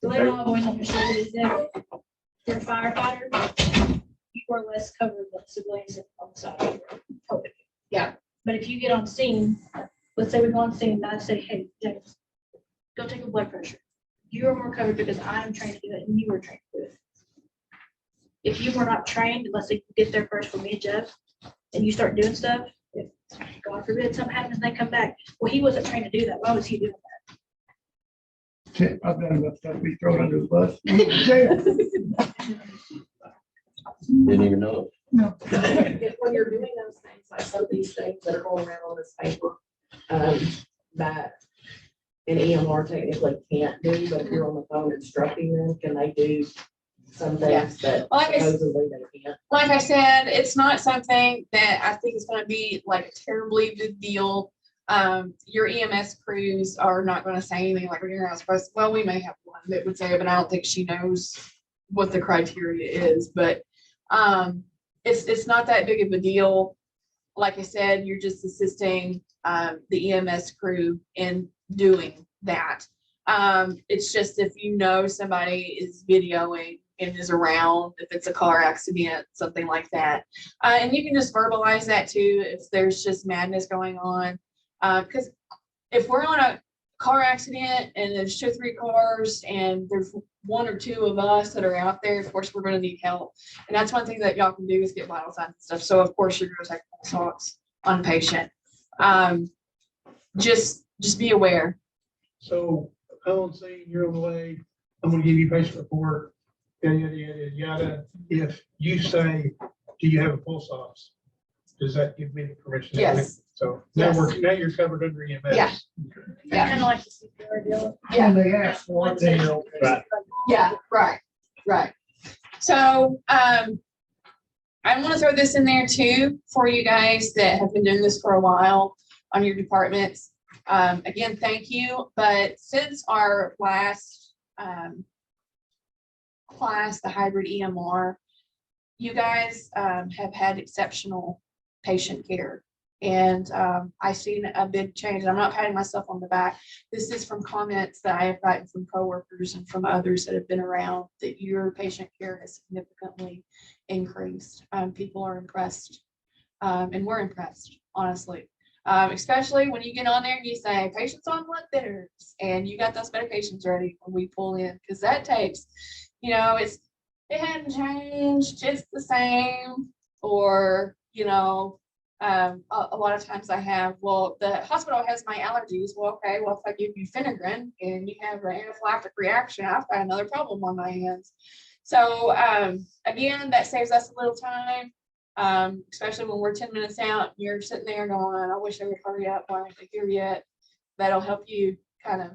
The way I've always understood it is that for a firefighter, you are less covered than civilians on the side of COVID. Yeah. But if you get on scene, let's say we go on scene and I say, hey, James, go take a blood pressure. You are more covered because I am trained to do it and you were trained to do it. If you were not trained, let's say you get there first for me and Jeff, and you start doing stuff, if God forbid something happens and they come back, well, he wasn't trained to do that. Why was he doing that? I've done enough stuff to be thrown under the bus. Jail. Didn't even know. No. When you're doing those things, like some of these things that are going around on this paper, that an EMR technically can't do, but if you're on the phone instructing them, can they do some things that Like I said- supposedly they can't? Like I said, it's not something that I think is gonna be like a terribly big deal. Your EMS crews are not gonna say anything like, you're not supposed to, well, we may have one that would say it, but I don't think she knows what the criteria is, but it's not that big of a deal. Like I said, you're just assisting the EMS crew in doing that. It's just if you know somebody is videoing and is around, if it's a car accident, something like that. And you can just verbalize that too if there's just madness going on. Because if we're on a car accident and there's 2 or 3 cars and there's 1 or 2 of us that are out there, of course, we're going to need help. And that's one thing that y'all can do is get vital signs and stuff. So of course, you're going to take pulse ox on patient. Just be aware. So I'm saying you're on the way, I'm gonna give you patient report, yada, yada, yada, yada. If you say, do you have a pulse ox? Does that give me the permission? to do it? Yes. So now Yes. now you're covered under EMS. Yeah. Yeah. Kind of like the CPR deal. Yeah. They ask for it, then you're okay. Right. Yeah, right. So, I want to throw this in there too for you guys that have been doing this for a while on your departments. Again, thank you. But since our last class, the hybrid EMR, you guys have had exceptional patient care. And I've seen a big change. I'm not patting myself on the back. This is from comments that I have gotten from coworkers and from others that have been around, that your patient care has significantly increased. People are impressed, and we're impressed, honestly. Especially when you get on there and you say, patients on blood thinners, and you got those medications ready when we pull in, because that takes, it hadn't changed, it's the same, or, a lot of times I have, well, the hospital has my allergies. Well, okay, well, if I give you Phenergan and you have an anaphylactic reaction, I've got another problem on my hands. So again, that saves us a little time, especially when we're 10 minutes out and you're sitting there going, I wish I would hurry up, why aren't they here yet? That'll help you kind of,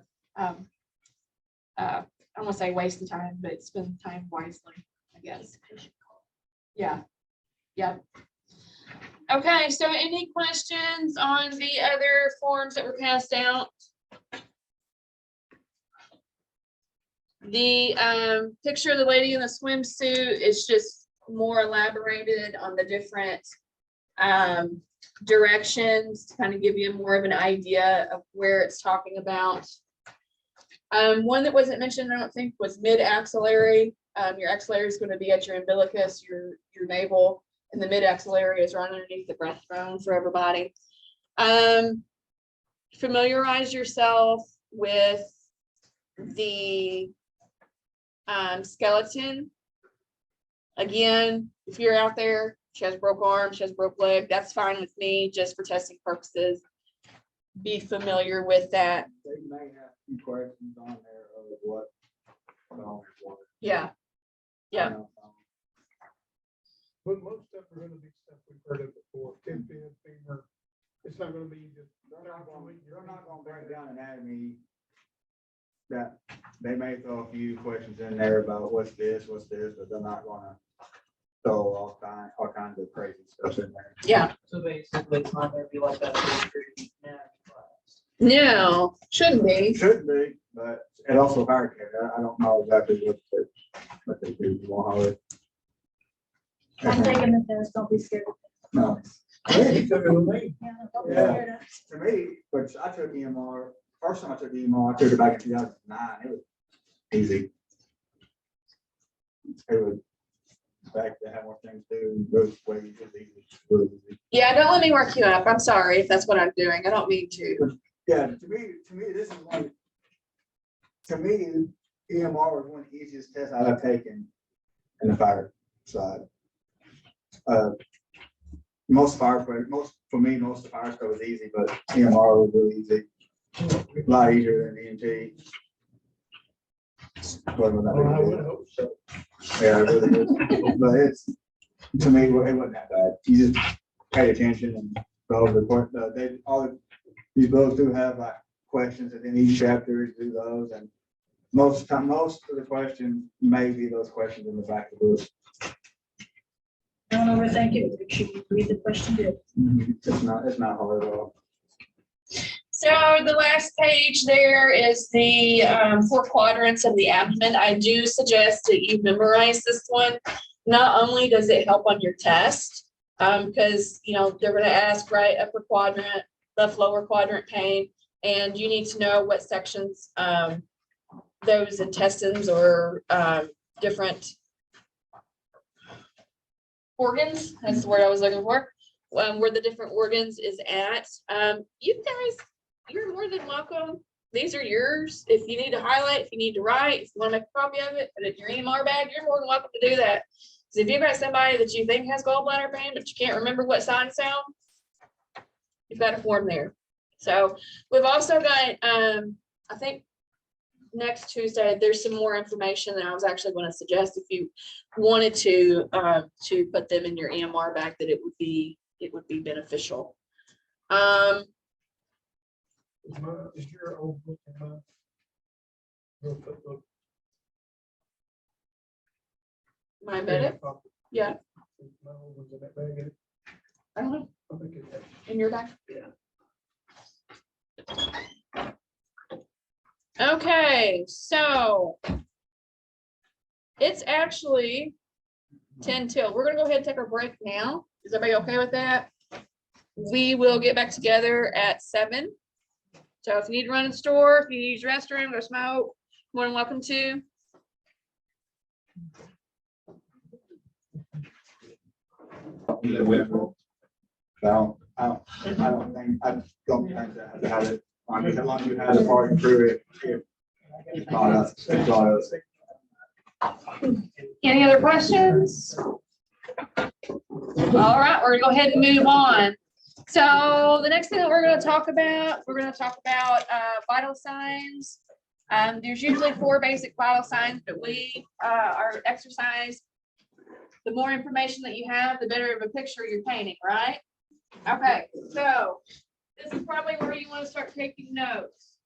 I don't want to say waste the time, but spend time wisely, I guess. Yeah. Okay, so any questions on the other forms that were passed out? The picture of the lady in the swimsuit is just more elaborated on the different directions to kind of give you more of an idea of where it's talking about. One that wasn't mentioned, I don't think, was mid-axillary. Your axillary is going to be at your umbilicus, your navel. And the mid-axillary is right underneath the breastbone for everybody. Familiarize yourself with the skeleton. Again, if you're out there, she has broke arm, she has broke leg, that's fine with me, just for testing purposes. Be familiar with that. They may have a few questions on there of what. Yeah. But most stuff are gonna be stuff we've heard of before, femur, femur. It's not gonna be just. They're not gonna break down anatomy. That, they may throw a few questions in there about what's this, but they're not gonna throw all kinds of crazy stuff in there. Yeah. So basically, it's not gonna be like that. No, shouldn't be. Should be, but it also fire care. I don't know exactly what they do. You won't know it. I'm thinking that there's, don't be scared. No. Yeah, you took it with me. Yeah, don't be Yeah. scared. To me, which I took EMR, first time I took EMR, I took it back in 2009. It was easy. It would, in fact, they have more things to do, goes way easy, really easy. Yeah, don't let me work you up. I'm sorry if that's what I'm doing. I don't mean to. Yeah, to me, this is one, to me, EMR was one of the easiest tests I've taken in the fire side. Most fire of the fire stuff was easy, but EMR was really easy. A lot easier than EMT. Wasn't that big Well, a I deal. would hope so. Yeah, it really is. But it's, to me, it wasn't that bad. You just pay attention and go over the course. These books do have like questions at each chapter, do those, and most of the questions may be those questions in the back of the book. Don't overthink it, make sure you read the question good. It's not hard at all. So the last page there is the 4 quadrants of the abdomen. I do suggest that you memorize this one. Not only does it help on your test, because they're going to ask right upper quadrant, left lower quadrant pain, and you need to know what sections those intestines or different organs, that's the word I was looking for, where the different organs is at. You guys, you're more than welcome. These are yours. If you need to highlight, if you need to write, if you want to make a copy of it, put it in your EMR bag, you're more than welcome to do that. So if you've got somebody that you think has gallbladder pain, but you can't remember what sign sound, you've got a form there. So we've also got, I think next Tuesday, there's some more information that I was actually going to suggest if you wanted to put them in your EMR bag, that it would be beneficial. Is your old book in mine? Real quick look. My medic, yeah, My old one's in that bag, isn't it? I don't know, I think it's. in your bag. Yeah. Okay, so it's actually 10 till. We're gonna go ahead and take our break now. Is everybody okay with that? We will get back together at 7. So if you need to run to the store, if you need to use the restroom, go smoke, more than welcome to. I don't think that I have to have it. I mean, as long as you have the part through it. It's not us. It's not us. Any other questions? All right, we're gonna go ahead and move on. So the next thing that we're gonna talk about vital signs. There's usually 4 basic vital signs, but we are exercise. The more information that you have, the better of a picture you're painting, right? Okay, so this is probably where you want to start taking notes.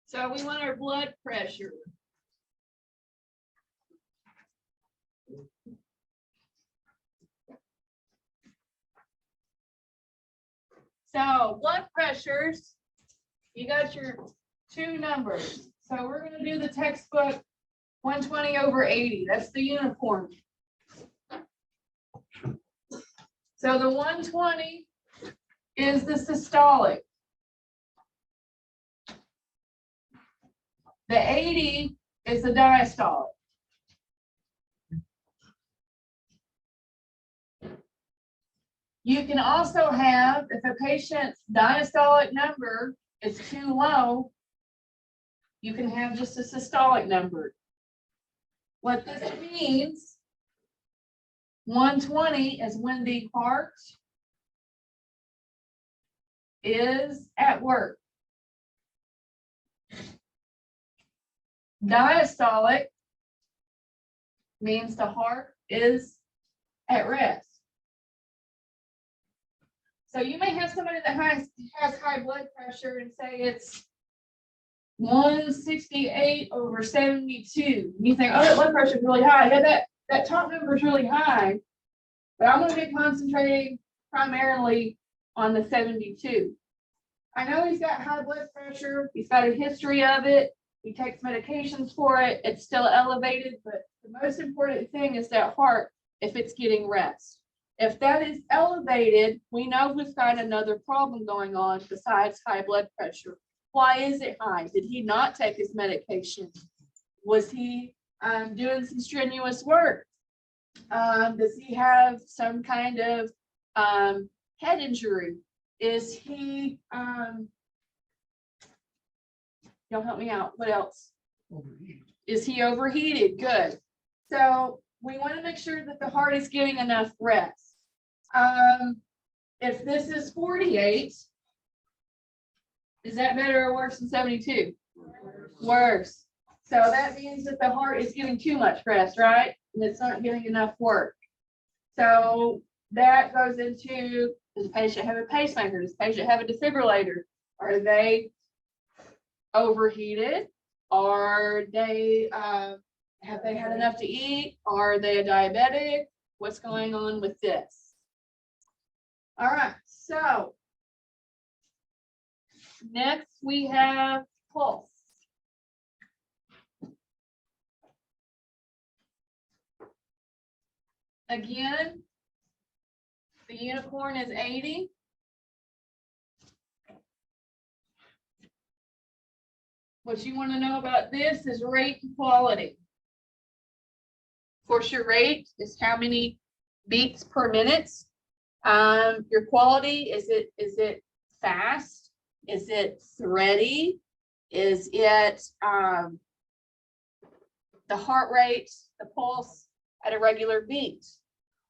So we want our blood pressure. So blood pressures, you got your 2 numbers. So we're going to do the textbook 120/80. That's the uniform. So the 120 is the systolic. The 80 is the diastolic. You can also have, if a patient's diastolic number is too low, you can have just a systolic number. What this means, 120 is when the heart is at work. Diastolic means the heart is at rest. So you may have somebody that has high blood pressure and say it's 168/72. You think, oh, that blood pressure is really high. Yeah, that top number is really high. But I'm going to be concentrating primarily on the 72. I know he's got high blood pressure. He's got a history of it. He takes medications for it. It's still elevated, but the most important thing is that heart, if it's getting rest. If that is elevated, we know we've got another problem going on besides high blood pressure. Why is it high? Did he not take his medication? Was he doing some strenuous work? Does he have some kind of head injury? Is he, y'all help me out, what else? Overheated. Is he overheated? Good. So we want to make sure that the heart is getting enough rest. If this is 48, is that better or worse than 72? Worse. So that means that the heart is getting too much rest, right? And it's not getting enough work. So that goes into, does the patient have a pacemaker? Does the patient have a defibrillator? Are they overheated? Are they, have they had enough to eat? Are they a diabetic? What's going on with this? All right, so next we have pulse. Again, the unicorn is 80. What you want to know about this is rate and quality. Of course, your rate is how many beats per minute. Your quality, is it fast? Is it thready? Is it the heart rate, the pulse at a regular beat?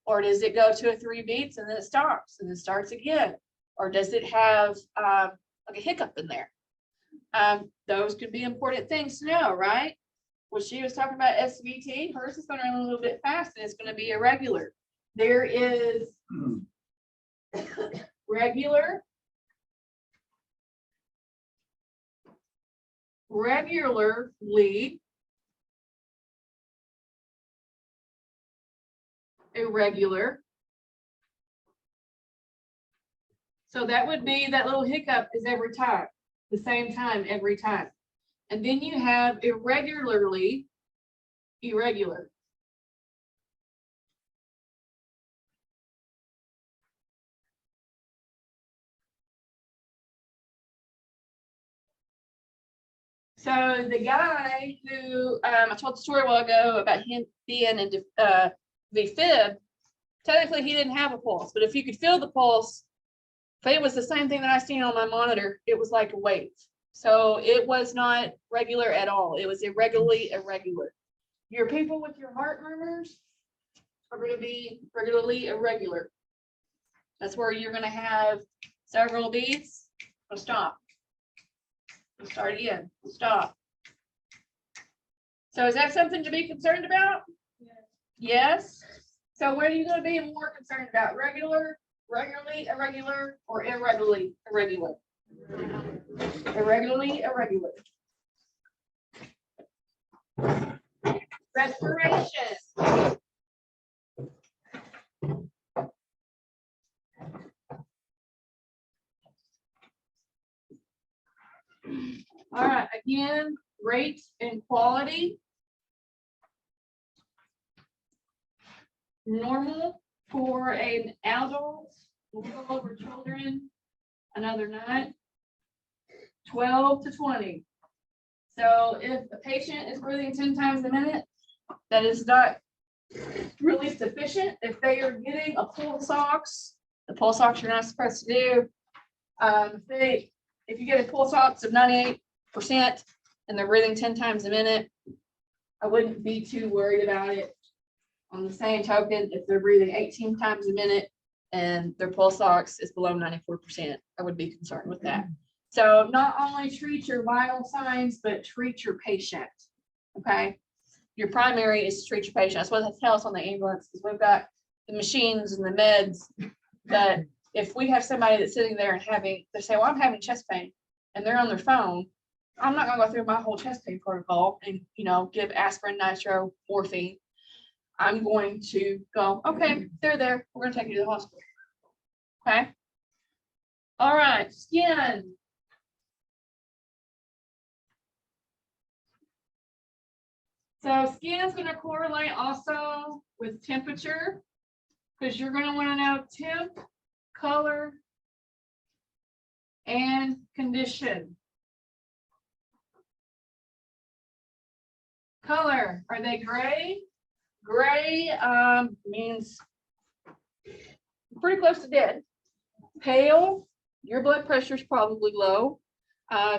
Or does it go to a 3 beats and then it stops and then starts again? Or does it have like a hiccup in there? Those could be important things to know, right? When she was talking about SVT, hers is going to run a little bit fast and it's going to be irregular. There is regular, regularly, irregular. So that would be that little hiccup is every time, the same time every time. And then you have irregularly irregular. So the guy who I told the story a while ago about him being in VFib, technically he didn't have a pulse, but if you could feel the pulse, if it was the same thing that I seen on my monitor, it was like a wave. So it was not regular at all. It was irregularly irregular. Your people with your heart murmurs are going to be regularly irregular. That's where you're going to have several beats. We'll stop. We'll start again. We'll stop. So is that something to be concerned about? Yes. So what are you going to be more concerned about? Regular, regularly irregular, or irregularly irregular? Irregularly irregular. Respiration. All right, again, rate and quality. Normal for an adult, we'll go over children, another 9, 12 to 20. So if a patient is breathing 10 times a minute, that is not really sufficient. If they are getting a pulse ox, the pulse ox you're not supposed to do. If you get a pulse ox of 98% and they're breathing 10 times a minute, I wouldn't be too worried about it. On the same token, if they're breathing 18 times a minute and their pulse ox is below 94%, I would be concerned with that. So not only treat your vital signs, but treat your patient. Okay. Your primary is to treat your patient. That's what they tell us on the ambulance, is we've got the machines and the meds that if we have somebody that's sitting there and they say, well, I'm having chest pain, and they're on their phone, I'm not gonna go through my whole chest pain protocol and, give aspirin, nitro, morphine. I'm going to go, okay, they're there. We're gonna take you to the hospital. Okay. All right, skin. So skin is going to correlate also with temperature. Because you're gonna wanna know temp, color, and condition. Color, are they gray? Gray means pretty close to dead. Pale, your blood pressure is probably low.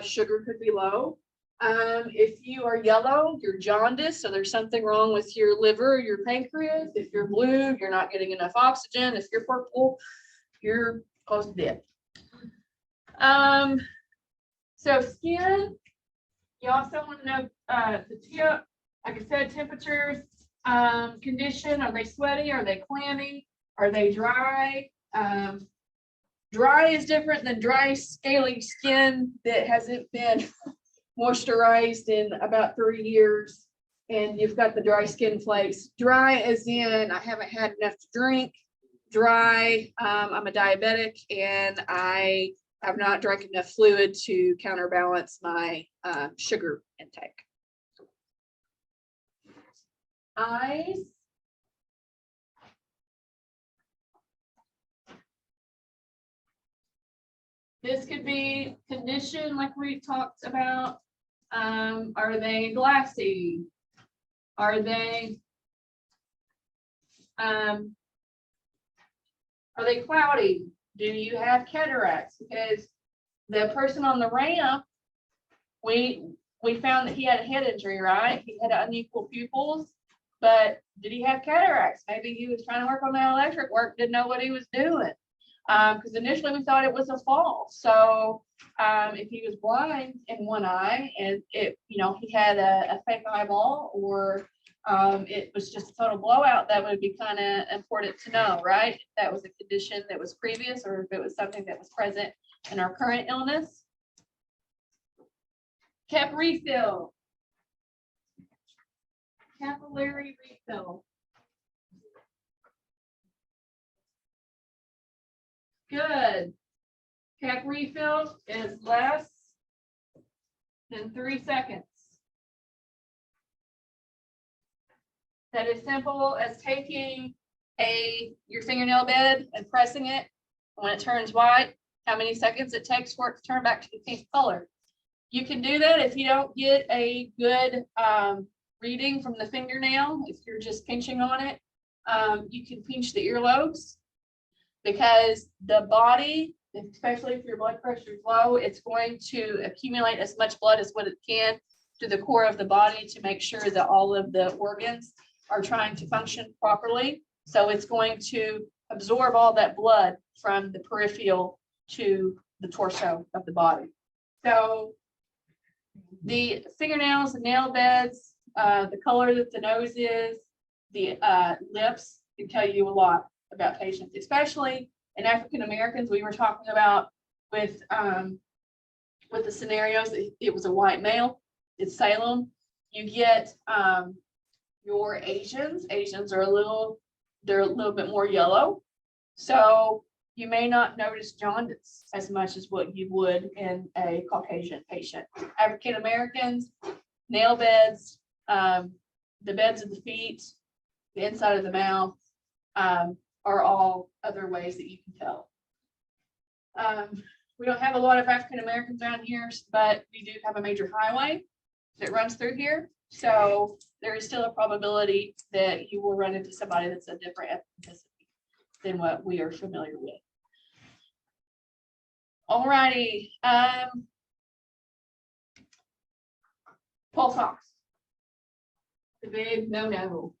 Sugar could be low. If you are yellow, you're jaundiced, so there's something wrong with your liver, or your pancreas. If you're blue, you're not getting enough oxygen. If you're purple, you're close to dead. So skin, you also want to know the tip, like I said, temperatures, condition, are they sweaty, are they clammy, are they dry? Dry is different than dry, scaly skin that hasn't been moisturized in about 3 years, and you've got the dry skin flakes. Dry as in, I haven't had enough to drink. Dry, I'm a diabetic and I have not drank enough fluid to counterbalance my sugar intake. Eyes. This could be condition like we talked about. Are they glassy? Are they cloudy? Do you have cataracts? Because the person on the ramp, we found that he had a head injury, right? He had unequal pupils, but did he have cataracts? Maybe he was trying to work on that electric work, didn't know what he was doing. Because initially we thought it was a fall. So if he was blind in one eye and it, you know, he had a fake eyeball, or it was just a total blowout, that would be kind of important to know, right? If that was a condition that was previous, or if it was something that was present in our current illness. Cap refill. Capillary refill. Good. Cap refill is less than 3 seconds. That is simple as taking your fingernail bed and pressing it. When it turns white, how many seconds it takes for it to turn back to the pink color. You can do that if you don't get a good reading from the fingernail. If you're just pinching on it, you can pinch the earlobes, because the body, especially if your blood pressure is low, it's going to accumulate as much blood as what it can to the core of the body to make sure that all of the organs are trying to function properly. So it's going to absorb all that blood from the peripheral to the torso of the body. So the fingernails, the nail beds, the color that the nose is, the lips can tell you a lot about patients, especially in African Americans. We were talking about with the scenarios, it was a white male, it's Salem. You get your Asians are they're a little bit more yellow. So you may not notice jaundice as much as what you would in a Caucasian patient. African Americans, nail beds, the beds of the feet, the inside of the mouth, are all other ways that you can tell. We don't have a lot of African Americans around here, but we do have a major highway that runs through here. So there is still a probability that you will run into somebody that's a different ethnicity than what we are familiar with. All righty. Pulse ox. The big no-no.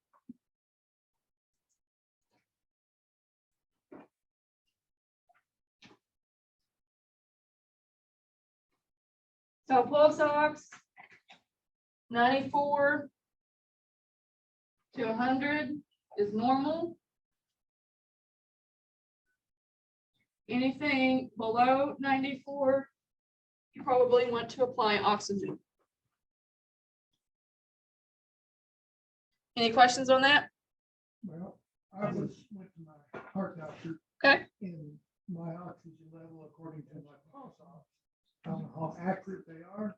So pulse ox, 94 to 100 is normal. Anything below 94, you probably want to apply oxygen. Any questions on that? Well, I went to my heart doctor. Okay. And my oxygen level, according to my pulse ox, I don't know how accurate they are.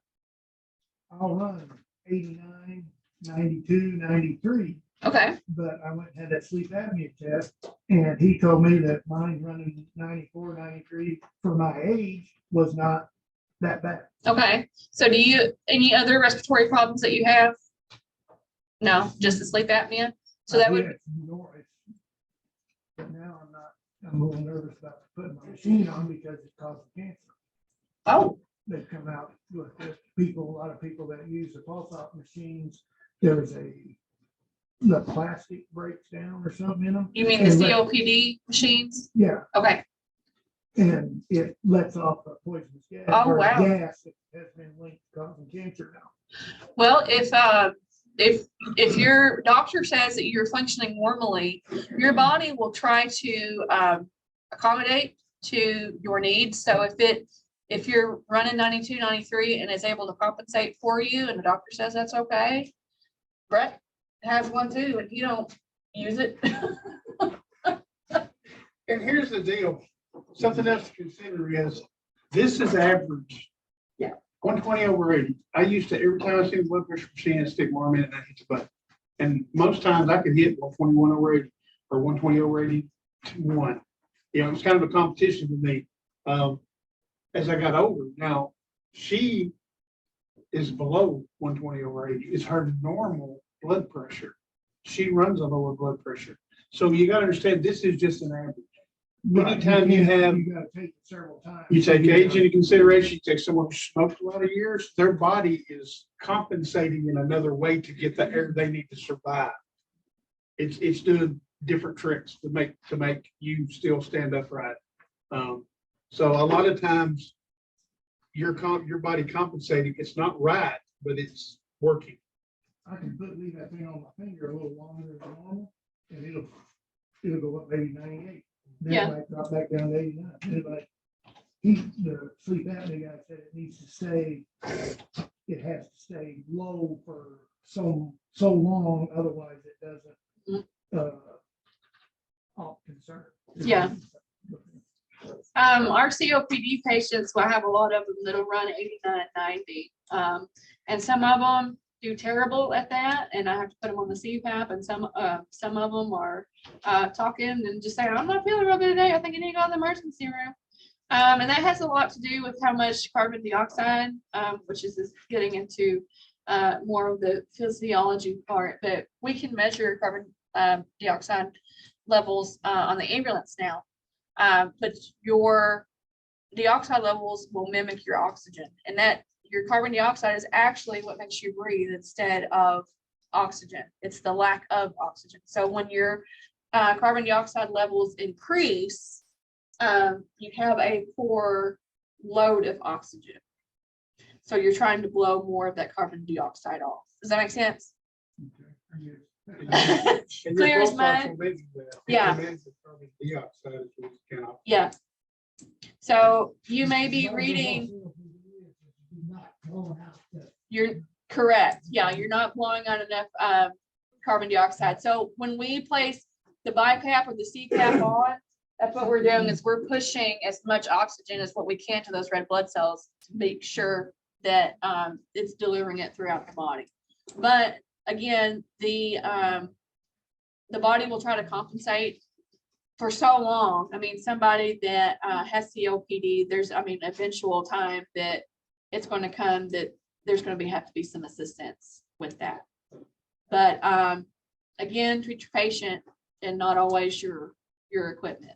I'll run 89, 92, 93, Okay. but I went and had that sleep apnea test, and he told me that mine running 94, 93 for my age was not that bad. Okay, so do you, any other respiratory problems that you have? No, just the sleep apnea? So that would, Yeah, it's nor- it's- But now I'm a little nervous about putting my machine on because it causes cancer. oh, They've come out with this, a lot of people that use the pulse ox machines, the plastic breaks down or something in them. you mean the COPD machines? Yeah, Okay, and it lets off a poisonous gas. Oh, or a wow. gas that has been linked to causing cancer now. well, if your doctor says that you're functioning normally, your body will try to accommodate to your needs. So if you're running 92, 93 and is able to compensate for you and the doctor says that's okay, Brett has one too, and you don't use it. And here's the deal, something else to consider is, this is average. Yeah. 120/80. I used to, every time I see the blood pressure machine, I stick my arm in it and I hit the button. And most times I could hit 121/80 or 120/80 to 1. You know, it's kind of a competition with me. As I got older, now she is below 120/80. It's her normal blood pressure. She runs a lower blood pressure. So you gotta understand, this is just an average. Anytime you have, You gotta take it several times. you take age into consideration, you take someone who smoked a lot of years, their body is compensating in another way to get the air they need to survive. It's doing different tricks to make you still stand upright. So a lot of times your body compensating, it's not right, but it's working. I can leave that thing on my finger a little longer than normal, and it'll go up maybe 98. Then Yeah. it might drop back down to 89. Then it might, the sleep apnea guy said it needs to stay, it has to stay low for so long, otherwise it doesn't, off concern. Yeah. Our COPD patients, well, I have a lot of them that'll run 89 and 90. And some of them do terrible at that, and I have to put them on the CPAP, and some of them are talking and just saying, I'm not feeling real good today, I think I need to go to the emergency room. And that has a lot to do with how much carbon dioxide, which is getting into more of the physiology part, but we can measure carbon dioxide levels on the ambulance now. But your dioxide levels will mimic your oxygen, and that your carbon dioxide is actually what makes you breathe instead of oxygen. It's the lack of oxygen. So when your carbon dioxide levels increase, you have a poor load of oxygen. So you're trying to blow more of that carbon dioxide off. Does that make sense? Clear as mud. Yeah. Yeah. So you may be reading, you're correct. Yeah, you're not blowing out enough carbon dioxide. So when we place the BiPAP or the CPAP on, that's what we're doing, is we're pushing as much oxygen as what we can to those red blood cells to make sure that it's delivering it throughout the body. But again, the body will try to compensate for so long. I mean, somebody that has COPD, there's, eventual time that it's going to come that there's going to have to be some assistance with that. But again, treat your patient and not always your equipment.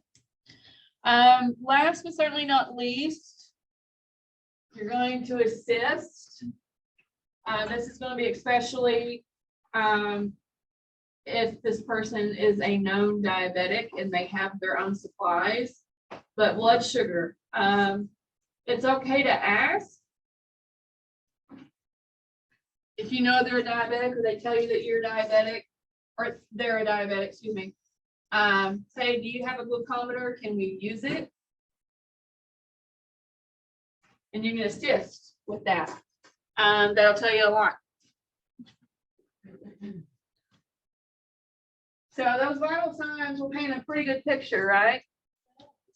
Last but certainly not least, you're going to assist. This is going to be especially if this person is a known diabetic and they have their own supplies. But blood sugar, it's okay to ask. If you know they're a diabetic, or they tell you that you're diabetic, or they're a diabetic, excuse me. Say, do you have a glucometer? Can we use it? And you can assist with that. That'll tell you a lot. So those vital signs will paint a pretty good picture, right?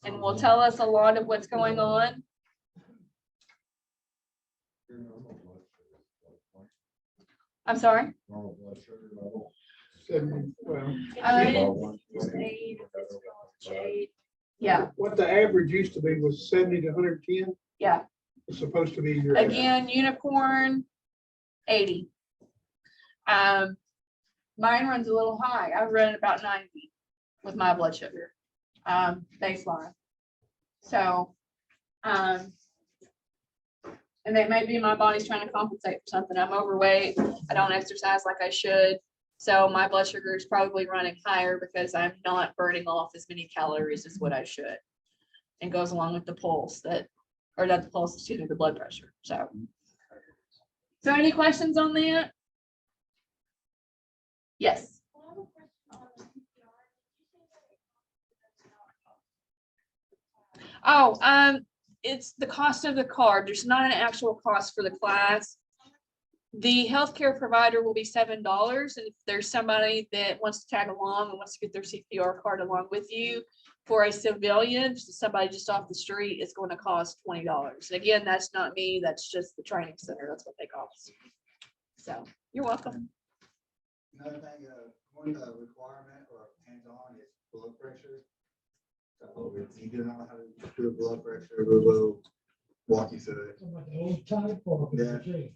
And will tell us a lot of what's going on. I'm sorry? Well, It's aid, it's aid. Yeah, what the average used to be was 70 to 110. yeah. It's supposed to be your. average. Again, unicorn, 80. Mine runs a little high. I've run about 90 with my blood sugar, baseline. So, and it may be my body's trying to compensate for something. I'm overweight. I don't exercise like I should. So my blood sugar is probably running higher because I'm not burning off as many calories as what I should. And goes along with the pulse or not the pulse, excuse me, the blood pressure. So any questions on that? Yes. Oh, it's the cost of the card. There's not an actual cost for the class. The healthcare provider will be $7. And if there's somebody that wants to tag along and wants to get their CPR card along with you, for a civilian, somebody just off the street, it's going to cost $20. And again, that's not me, that's just the training center. That's what they cost. So you're welcome. Another thing, one requirement or hands-on is blood pressure. So if you do not how to do blood pressure, we will walk you through it. Yeah.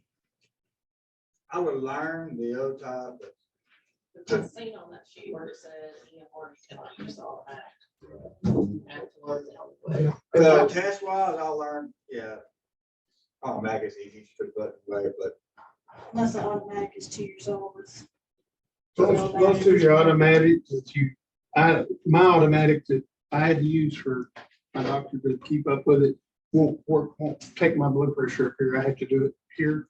I would learn the old type, but I've seen on that sheet where it says EMR, you cannot use all that. Afterwards, test wise, I'll learn, yeah. Automatic is easy to put away, but Unless the automatic is 2 years old. Most of your automatics my automatic that I had to use for my doctor to keep up with it won't take my blood pressure up here. I have to do it here.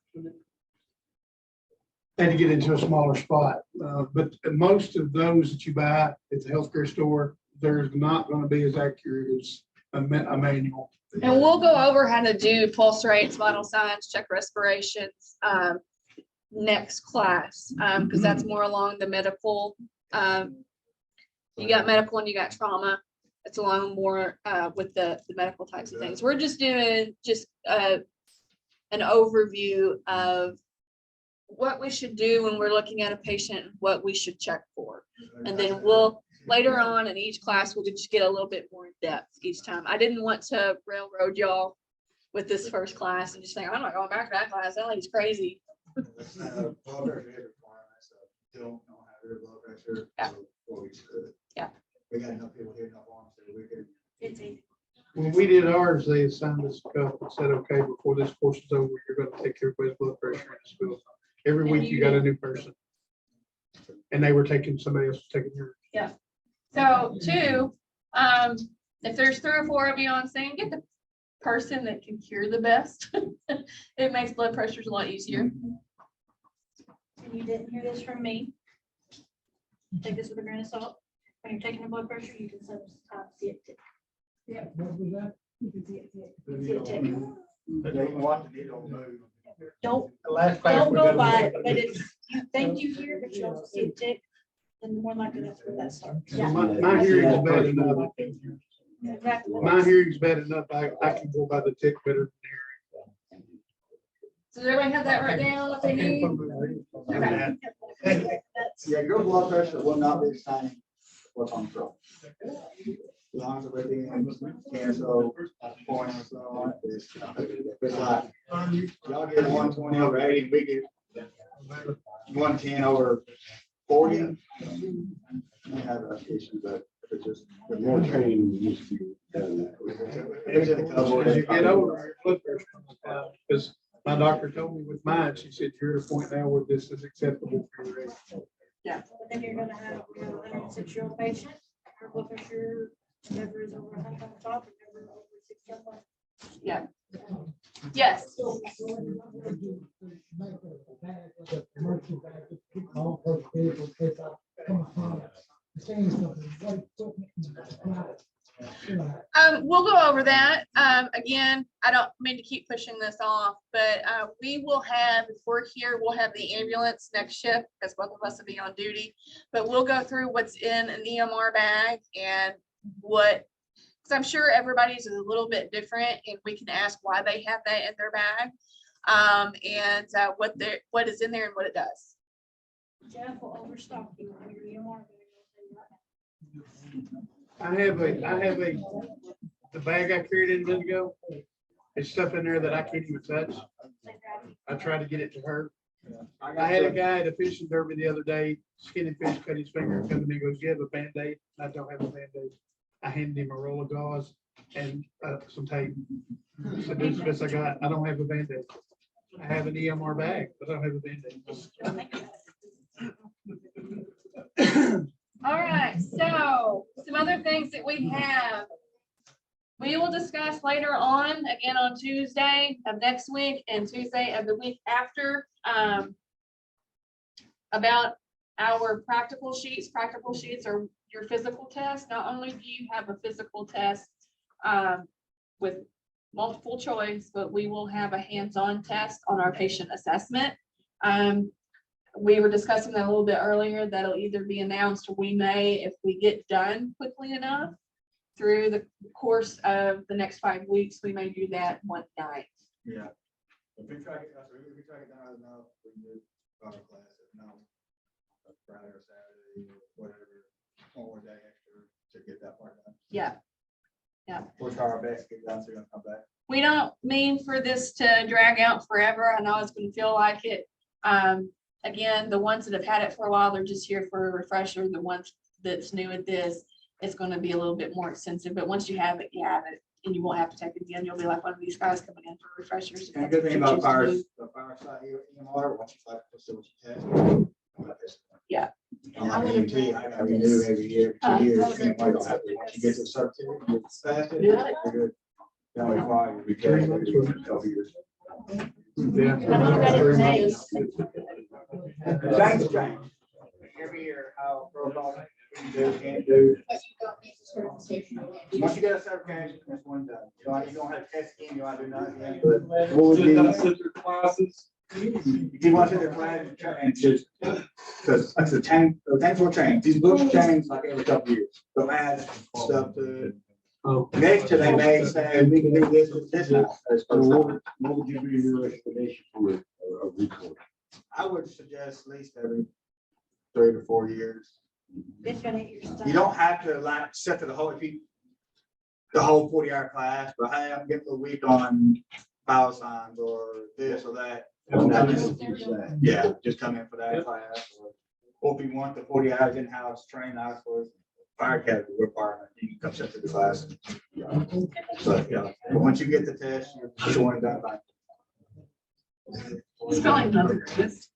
I had to get into a smaller spot. But most of those that you buy at the healthcare store, there's not going to be as accurate as a manual. And we'll go over how to do pulse rates, vital signs, check respirations, next class, because that's more along the medical. You got medical and you got trauma. It's along more with the medical types of things. We're just doing an overview of what we should do when we're looking at a patient, and what we should check for. And then we'll later on in each class, we'll just get a little bit more in depth each time. I didn't want to railroad y'all with this first class and just think, I'm not going back to that class. That lady's crazy. blood pressure is requirement, so don't know how to do blood pressure. Yeah. So we should. Yeah. We got enough people here, enough on, so we could. It's easy. When we did ours, they assigned us a couple and said, okay, before this course is over, you're going to take everybody's blood pressure in the school. Every And week you got a new person. And they were somebody else was taking yours. So two, if there's 3 or 4 of you on scene, get the person that can cure the best. It makes blood pressures a lot easier. And you didn't hear this from me. Take this with a grain of salt. When you're taking your blood pressure, you can sometimes see it tick. Yeah. You can see it tick. You can see it tick. But they can watch the needle move. Don't Last class Don't we go did by was- it, but it's, you think you hear, but you also see it tick, then more likely that's where that starts. So my hearing's bad enough. Exactly. My hearing's bad enough. I can go by the tick better So does everybody have that right down, what they need? than Okay. hearing. Yeah, your blood pressure will not be the same what's on the truck. As long as everything can, so point or so on it, it's like, y'all get 120 over 80, we get 110 over 40. We have that issue, but it's just. The more training needs to be done. It's in a couple of As you days. get older, your blood pressure comes down. Because my doctor told me with mine, she said, you're at a point now where this is acceptable for your age. But then you're gonna have, we have a 106-year-old patient, her blood pressure never is over 100 on the top, and never over 60 on the bottom. Yeah. Yes. We'll go over that. Again, I don't mean to keep pushing this off, but we will have, if we're here, we'll have the ambulance next shift because both of us will be on duty. But we'll go through what's in an EMR bag and what, because I'm sure everybody's is a little bit different and we can ask why they have that in their bag. And what is in there and what it does. Jeff will overstock you on your EMR. I have the bag I carried in a minute ago. There's stuff in there that I can't even touch. I tried to get it to her. I had a guy at a fishing derby the other day, skinning fish, cut his finger, and come to me, goes, "You have a Band-Aid?" I don't have a Band-Aid. I handed him a roll of gauze and some tape. So this is the best I got. I don't have a Band-Aid. I have an EMR bag, but I don't have a Band-Aid. All right, so some other things that we have. We will discuss later on, again on Tuesday of next week and Tuesday of the week after, about our practical sheets. Practical sheets are your physical test. Not only do you have a physical test with multiple choice, but we will have a hands-on test on our patient assessment. We were discussing that a little bit earlier. That'll either be announced, or we may, if we get done quickly enough through the course of the next 5 weeks, we may do that one night. Yeah. If we try to get down enough, we can do other classes, no. Friday or Saturday, or whatever, one more day extra to get that part done. Yeah. We'll try our best to get done, so you're gonna come back. We don't mean for this to drag out forever. I know it's going to feel like it. Again, the ones that have had it for a while, they're just here for a refresher. The ones that's new at this, it's going to be a little bit more extensive, but once you have it, and you won't have to take it again. You'll be like one of these guys coming in for refreshers. And the good thing about the fireside EMR, once you like, let's see what you test. Yeah. I'm not EMT, I gotta renew every year, 2 years. And I don't have to, once you get to the certificate, you pass it, you're good. The only require you return it every couple years. Things change every year, how protocols you do, can't do. But you don't need the certification. Once you get a certification, that's one done. You don't have to test again, you don't have to do nothing. What would be classes? If you want to do the class and just, because that's the tank will change. These books change like every couple years. They'll add stuff to it. Oh. Next year, they may say, we can do this with this now. What would you be your recommendation for a report? I would suggest at least every 3 to 4 years. It's gonna hit your stomach. You don't have to like set to the whole 40-hour class, but hey, I'm getting a week on bowel signs or this or that. Yeah, just come in for that class. Or if you want the 40 hours in-house train out for fire category requirement, you can come sit to the class. So, yeah, but once you get the test, you're sure and done by. It's probably another twist.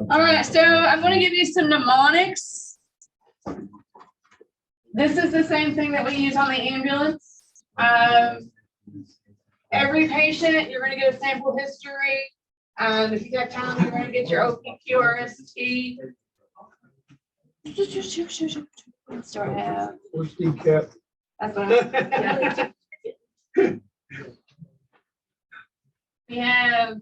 All right, so I'm going to give you some mnemonics. This is the same thing that we use on the ambulance. Every patient, you're going to get a sample history. If you got time, you're going to get your OPQRST. Start have. Where's Steve Cap? That's what I'm. We have.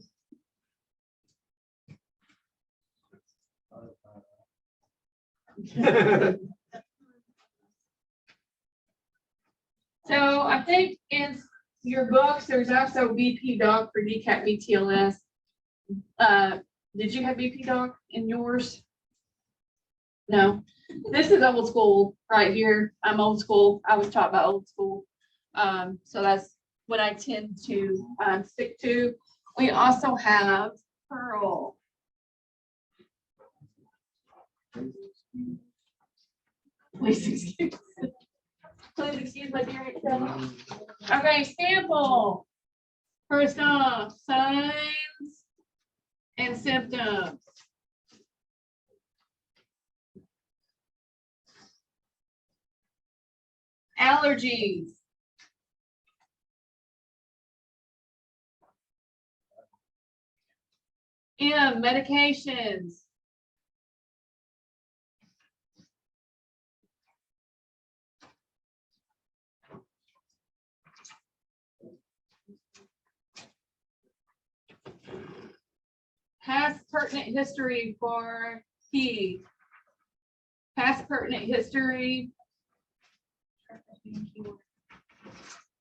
So I think in your books, there's also BP doc for DCAT BTLS. Did you have BP doc in yours? No, this is old school right here. I'm old school. I was taught by old school. So that's what I tend to stick to. We also have Pearl. Please excuse my dear. Okay, sample. First off, signs and symptoms. Allergies. Medications. Past pertinent history for P. Past pertinent history.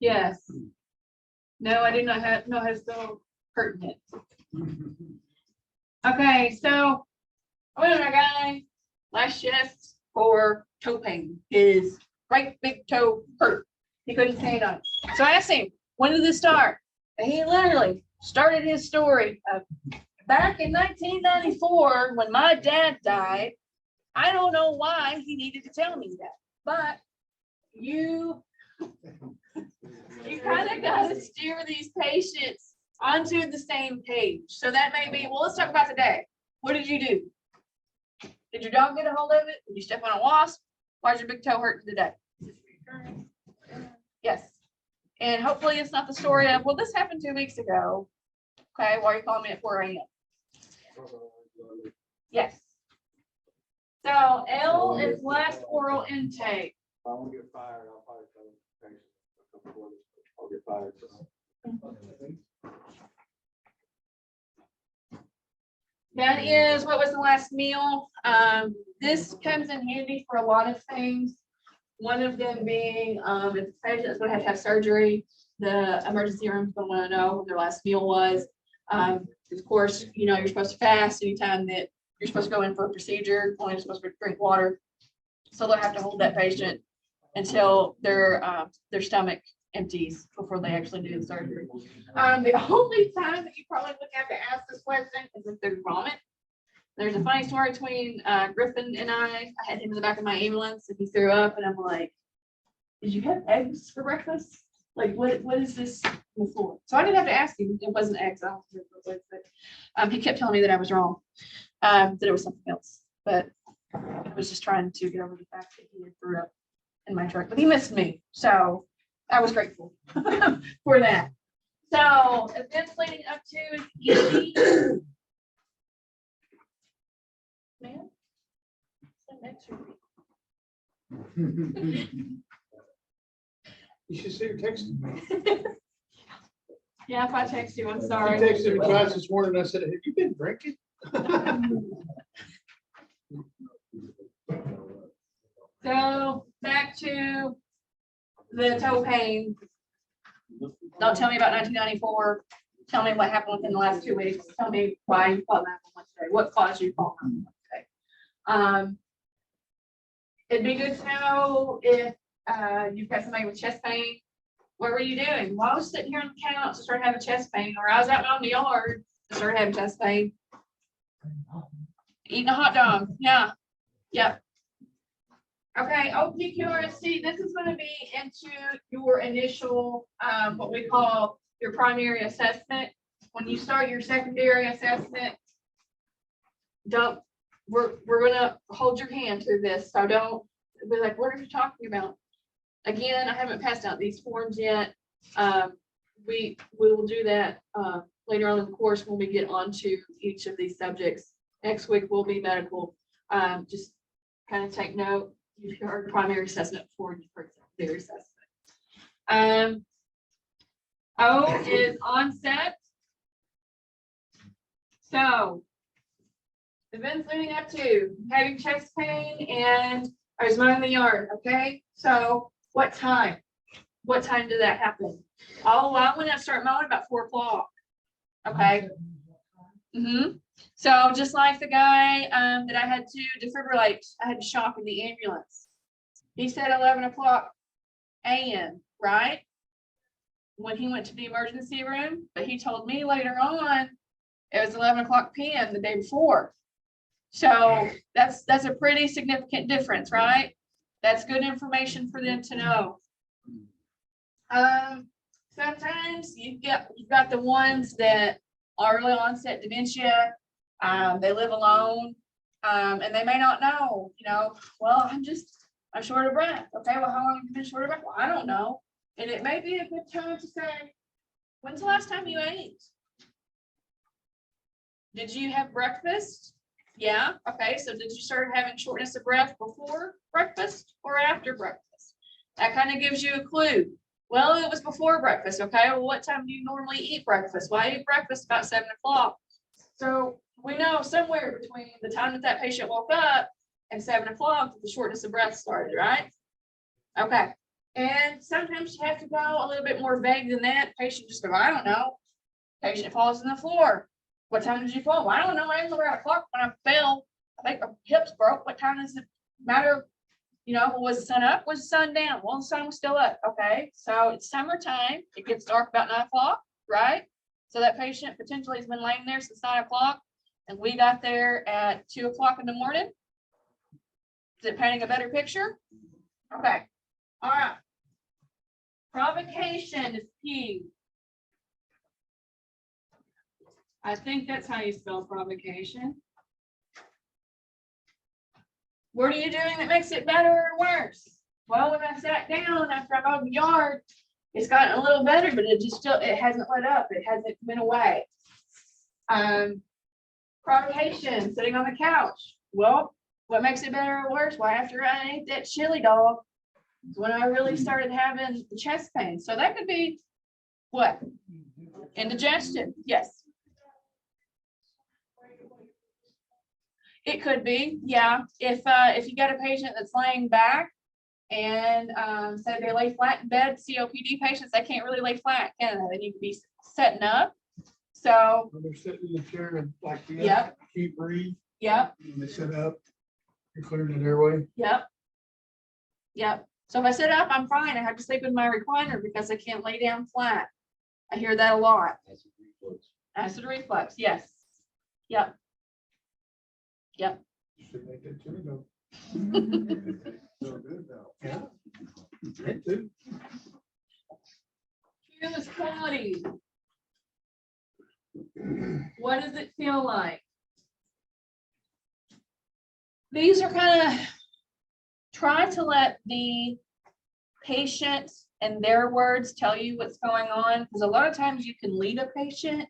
Yes. No, I did not have, no, has no pertinent. Okay, so, what did my guy last shift for toe pain? His right big toe hurt. He couldn't stand on it. So I asked him, when did this start? And he literally started his story of back in 1994 when my dad died. I don't know why he needed to tell me that, but you kind of got to steer these patients onto the same page. So that may be, well, let's talk about today. What did you do? Did your dog get a hold of it? Did you step on a wasp? Why's your big toe hurting today? Yes. And hopefully it's not the story of, well, this happened 2 weeks ago. Okay, why are you calling me at 4 a.m.? Yes. So L is last oral intake. If I won't get fired, I'll probably tell the patient. I'll get fired. That is, what was the last meal? This comes in handy for a lot of things. One of them being, if the patient is going to have surgery, the emergency room is going to want to know what their last meal was. Of course, you know, you're supposed to fast anytime that you're supposed to go in for a procedure, only supposed to drink water. So they'll have to hold that patient until their stomach empties before they actually do the surgery. The only time that you probably would have to ask this question is if there's vomit. There's a funny story between Griffin and I had him in the back of my ambulance and he threw up and I'm like, did you have eggs for breakfast? Like, what is this on the floor? So I didn't have to ask him. It wasn't eggs. I don't remember what it was, but he kept telling me that I was wrong, that it was something else. But I was just trying to get over the fact that he threw up in my truck, but he missed me. So I was grateful for that. So events leading up to easy. Man, some extra. You should see her texting me. Yeah, if I text you, I'm She sorry. texted me twice this morning. I said, have you been drinking? So back to the toe pain. Don't tell me about 1994. Tell me what happened within the last 2 weeks. Tell me why you called 911 today. What caused you to call 911 today? It'd be good to know if you've got somebody with chest pain. What were you doing? Well, I was sitting here on the couch to start having chest pain, or I was out on the yard to start having chest pain. Eating a hot dog. Yeah. Yep. Okay, OPQRST, this is going to be into your initial, what we call your primary assessment. When you start your secondary assessment, we're going to hold your hand through this. So don't be like, what are you talking about? Again, I haven't passed out these forms yet. We will do that later on in the course when we get onto each of these subjects. Next week will be medical. Just kind of take note. You've heard primary assessment before you've heard secondary assessment. O is onset. So events leading up to having chest pain and I was mowing the yard. Okay, so what time? What time did that happen? Oh, well, I'm gonna start mowing about 4 o'clock. Okay. So just like the guy that I had to defibrillate, I had to shock in the ambulance. He said 11 o'clock a.m., right? When he went to the emergency room, but he told me later on it was 11 o'clock p.m. the day before. So that's a pretty significant difference, right? That's good information for them to know. Sometimes you've got the ones that are early onset dementia. They live alone, and they may not know, well, I'm short of breath. Okay, well, how long have you been short of breath? Well, I don't know. And it may be a good time to say, when's the last time you ate? Did you have breakfast? Yeah. Okay, so did you start having shortness of breath before breakfast or after breakfast? That kind of gives you a clue. Well, it was before breakfast. Okay, well, what time do you normally eat breakfast? Well, I eat breakfast about 7 o'clock. So we know somewhere between the time that patient woke up and 7 o'clock that the shortness of breath started, right? Okay. And sometimes you have to go a little bit more vague than that. Patient just goes, I don't know. Patient falls on the floor. What time did you fall? Well, I don't know. I was around o'clock when I fell. I think my hips broke. What time does it matter? You know, was the sun up? Was the sun down? Well, the sun was still up. Okay, so it's summertime. It gets dark about 9 o'clock, right? So that patient potentially has been laying there since 9 o'clock, and we got there at 2 o'clock in the morning. Is it painting a better picture? Okay, all right. Provocation is key. I think that's how you spell provocation. What are you doing that makes it better or worse? Well, when I sat down after I mowed the yard, it's gotten a little better, but it just still, it hasn't let up. It hasn't went away. Provocation, sitting on the couch. Well, what makes it better or worse? Well, after I ate that chili dog, is when I really started having the chest pain. So that could be what? Indigestion, yes. It could be, yeah. If you got a patient that's laying back and say they lay flat in bed, COPD patients, they can't really lay flat, can they? They need to be setting up. So, When they're sitting in the chair and like, Yep. keep breathe, yep, and they sit up, you're clearing the airway. yep. Yep. So if I sit up, I'm fine. I have to sleep in my recliner because I can't lay down flat. I hear that a lot. Acid reflux, yes. Yep. Yep. Should make that chili dog. So good though. Yeah. That too. Fearless quality. What does it feel like? These are kind of, try to let the patient and their words tell you what's going on, because a lot of times you can lead a patient,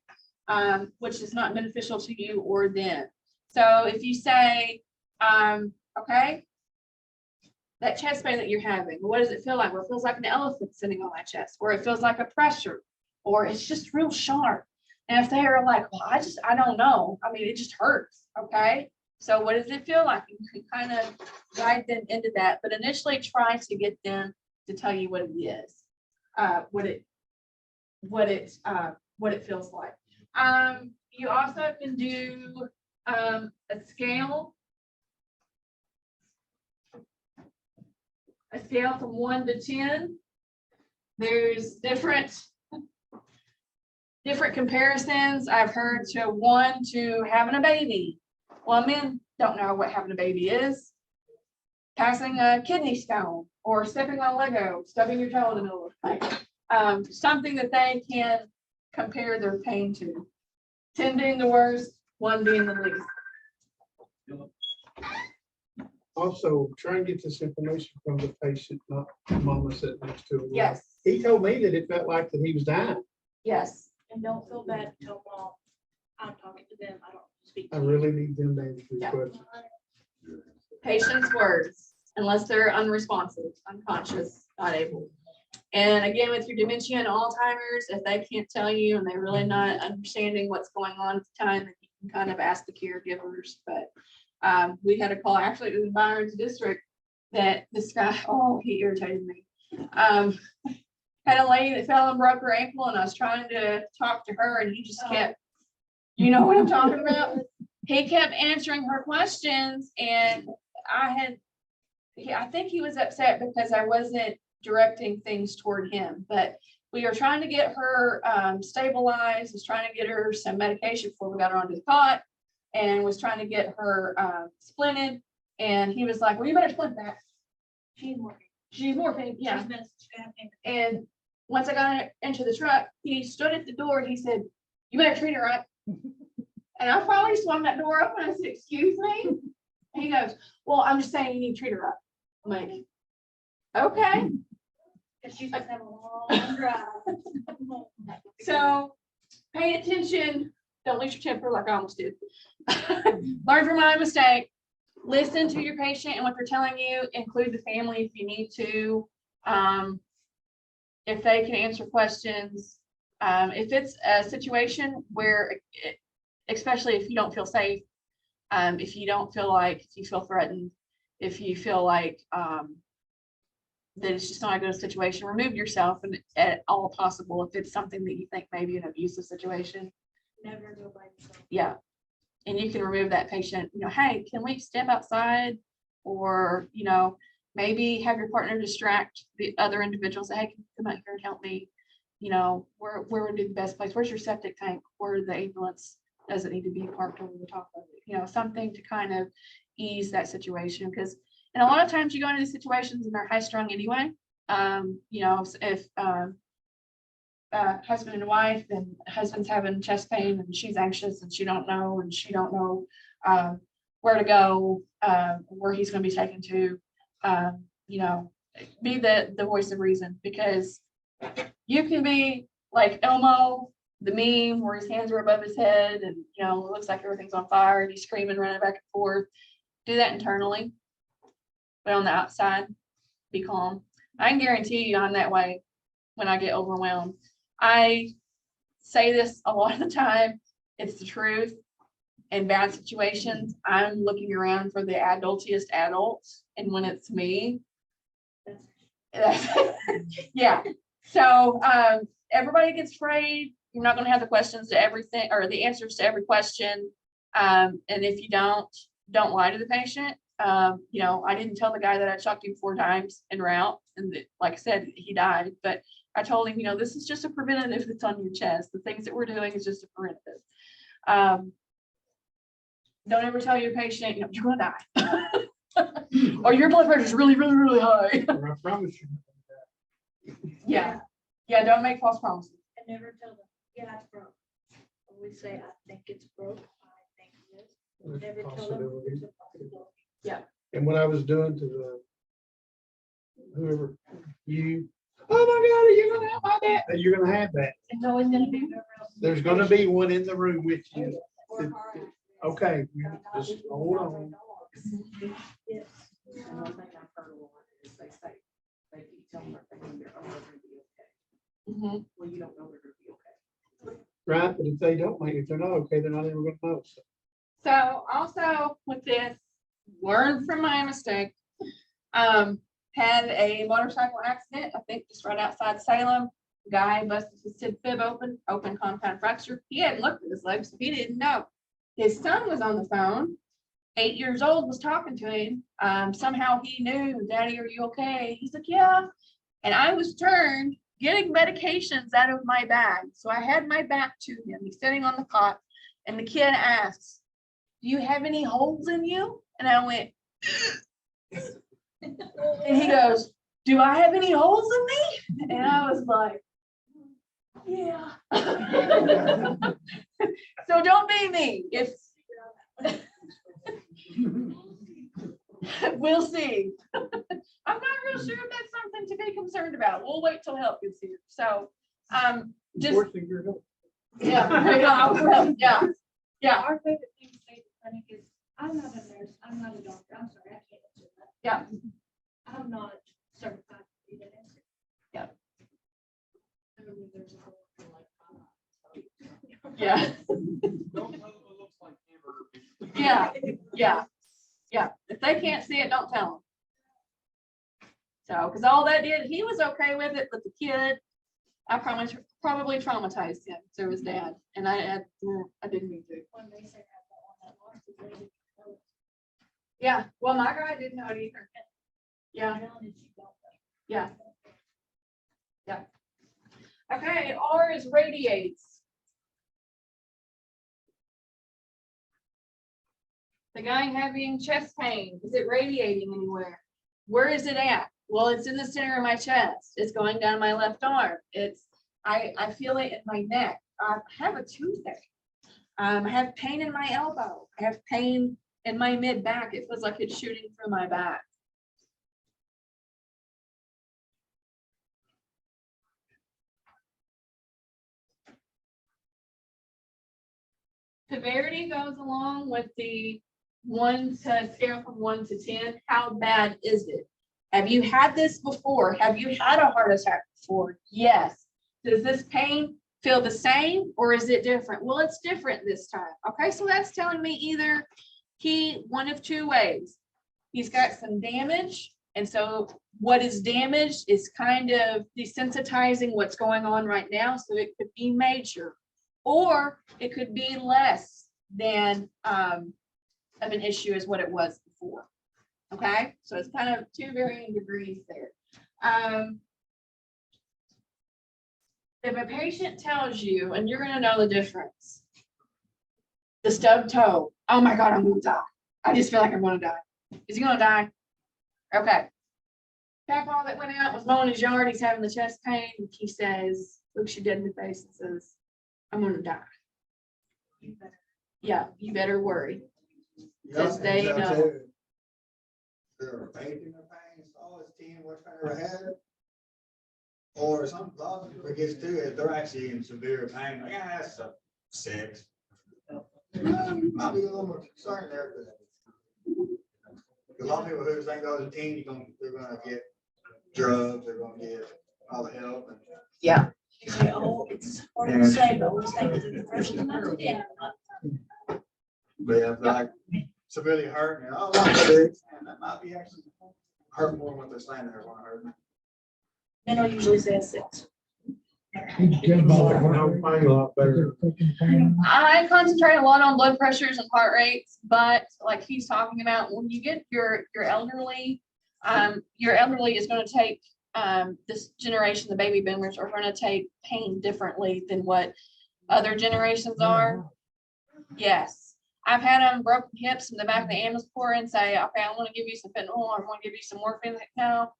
which is not beneficial to you or them. So if you say, okay, that chest pain that you're having, what does it feel like? Well, it feels like an elephant sitting on my chest, or it feels like a pressure, or it's just real sharp. And if they are like, well, I don't know. I mean, it just hurts. Okay. So what does it feel like? You can kind of guide them into that, but initially try to get them to tell you what it is, what it feels like. You also can do a scale from 1 to 10. There's different comparisons. I've heard to 1 to having a baby. Well, men don't know what having a baby is. Passing a kidney stone, or stepping on Lego, stubbing your toe in the middle of the night. Something that they can compare their pain to. 10 being the worst, 1 being the least. Also, try and get this information from the patient, not mama sitting next to him. Yes, He told me that it felt like that he was dying. yes. And don't feel bad to tell mom, I'm talking to them, I don't speak. I to you. really need them to answer these Yeah. questions. Patient's words, unless they're unresponsive, unconscious, not able. And again, with your dementia and Alzheimer's, if they can't tell you and they're really not understanding what's going on at the time, then you can kind of ask the caregivers. But we had a call, actually, it was in Byron's district, that this guy, oh, he irritated me. Had a lady that fell and broke her ankle, and I was trying to talk to her, and he just kept, you know what I'm talking about? He kept answering her questions, and I think he was upset because I wasn't directing things toward him, but we were trying to get her stabilized, was trying to get her some medication before we got her onto the cot, and was trying to get her splinted, and he was like, well, you better splint that. She's morphine. She's morphine, yeah. She's gonna have to- And once I got into the truck, he stood at the door and he said, you better treat her right. And I finally swung that door open. I said, excuse me? And he goes, well, I'm just saying you need to treat her right. I'm like, okay. Cause she's gonna have a long drive. So pay attention. Don't lose your temper like I almost did. Learn from my mistake. Listen to your patient and what they're telling you. Include the family if you need to. If they can answer questions. If it's a situation where, especially if you don't feel safe, if you don't feel like, if you feel threatened, if you feel like that it's just not a good situation, remove yourself and at all possible if it's something that you think may be an abusive situation. Never go by yourself. Yeah. And you can remove that patient, hey, can we step outside? Or, maybe have your partner distract the other individuals. Say, hey, can you come out here and help me? Where would be the best place? Where's your septic tank? Where the ambulance doesn't need to be parked over the top of it? Something to kind of ease that situation. Because, and a lot of times you go into these situations and they're high strung anyway. If husband and wife, and husband's having chest pain and she's anxious and she don't know where to go, where he's going to be taken to, be the voice of reason, because you can be like Elmo, the meme where his hands are above his head and, it looks like everything's on fire and he's screaming, running back and forth. Do that internally, but on the outside, be calm. I can guarantee you I'm that way when I get overwhelmed. I say this a lot of the time. It's the truth. In bad situations, I'm looking around for the adultiest adults. And when it's me, yeah. So everybody gets afraid. You're not going to have the questions to everything or the answers to every question. And if you don't lie to the patient. I didn't tell the guy that I shocked him 4 times en route. And like I said, he died. But I told him, this is just a preventative that's on your chest. The things that we're doing is just a preventative. Don't ever tell your patient, you're going to die. Or your blood pressure is really, really, really high. I promise you. Yeah. Yeah, don't make false promises. And never tell them, yeah, it's broke. Always say, I think it's broke. I think it is. There's Never tell them possibility. there's a possibility. And what I was doing to the whoever you, oh my God, you're gonna have my dad. You're gonna have that. It's always gonna be whoever else. There's gonna be one in the room with you. Or hard. Okay, just hold on. Yes. And one thing I've heard a lot is they say, they keep telling their family they're gonna be okay. Mhm. Well, you don't know they're gonna be okay. Right, but if they don't, if they're not okay, they're not ever gonna know. So also with this, learn from my mistake. Had a motorcycle accident, I think just right outside Salem. Guy busted his tib fib open compound fracture. He hadn't looked at his legs, so he didn't know. His son was on the phone, 8 years old, was talking to him. Somehow he knew, Daddy, are you okay? He's like, yeah. And I was turned, getting medications out of my bag. So I had my back to him. He's sitting on the cot, and the kid asks, do you have any holes in you? And I went, and he goes, do I have any holes in me? And I was like, yeah. So don't be me. We'll see. I'm not real sure if that's something to be concerned about. We'll wait till help gets here. So just Forcing your help. yeah. Our favorite thing to say to the clinic is, I'm not a nurse, I'm not a doctor, I'm sorry, I can't answer that. Yeah. I'm not certified to be that answer. Yeah. I believe there's a whole Yeah. Don't tell them it looks like hamburger. Yeah. If they can't see it, don't tell them. So, because all that did, he was okay with it, but the kid, I probably traumatized him through his dad, and I didn't mean to. When they say that one that lost his leg, you know it. Yeah, well, my guy didn't know it either. Yeah, I know that you don't know. yeah. Okay, R is radiates. The guy having chest pain, is it radiating anywhere? Where is it at? Well, it's in the center of my chest. It's going down my left arm. I feel it in my neck. I have a toothache. I have pain in my elbow. I have pain in my mid back. It feels like it's shooting through my back. Severity goes along with the scale from 1 to 10. How bad is it? Have you had this before? Have you had a heart attack before? Yes. Does this pain feel the same or is it different? Well, it's different this time. Okay, so that's telling me either one of 2 ways. He's got some damage, and so what is damaged is kind of desensitizing what's going on right now, so it could be major. or it could be less than of an issue as what it was before. Okay, so it's kind of two varying degrees there. If a patient tells you, and you're gonna know the difference, the stub toe, oh my God, I'm gonna die. I just feel like I'm gonna die. Is he gonna die? Okay. Papa that went out was mowing his yard, he's having the chest pain, and he says, looks you dead in the face and says, I'm gonna die. Yeah, you better worry. Because they know. They're faking their pain, it's always 10 what's ever had it. Or some, a lot of people it gets to it, they're actually in severe pain, like, yeah, that's a 6. Might be a little more concerned there, but a lot of people who think those are 10, they're gonna get drugs, they're gonna get all the help. And Yeah. You say, oh, it's hard to say, but we'll say it's fresh enough. Yeah. But yeah, if they're like severely hurt, and oh, I'm 6, and that might be actually hurt more than what they're saying they're gonna hurt. Then I'll usually say a 6. No, find a lot better. I concentrate a lot on blood pressures and heart rates, but like he's talking about, when you get your elderly is going to take this generation, the baby boomers are going to take pain differently than what other generations are. Yes, I've had them broken hips in the back of the ambulance corps and say, okay, I want to give you some fentanyl, or I want to give you some morphine. No,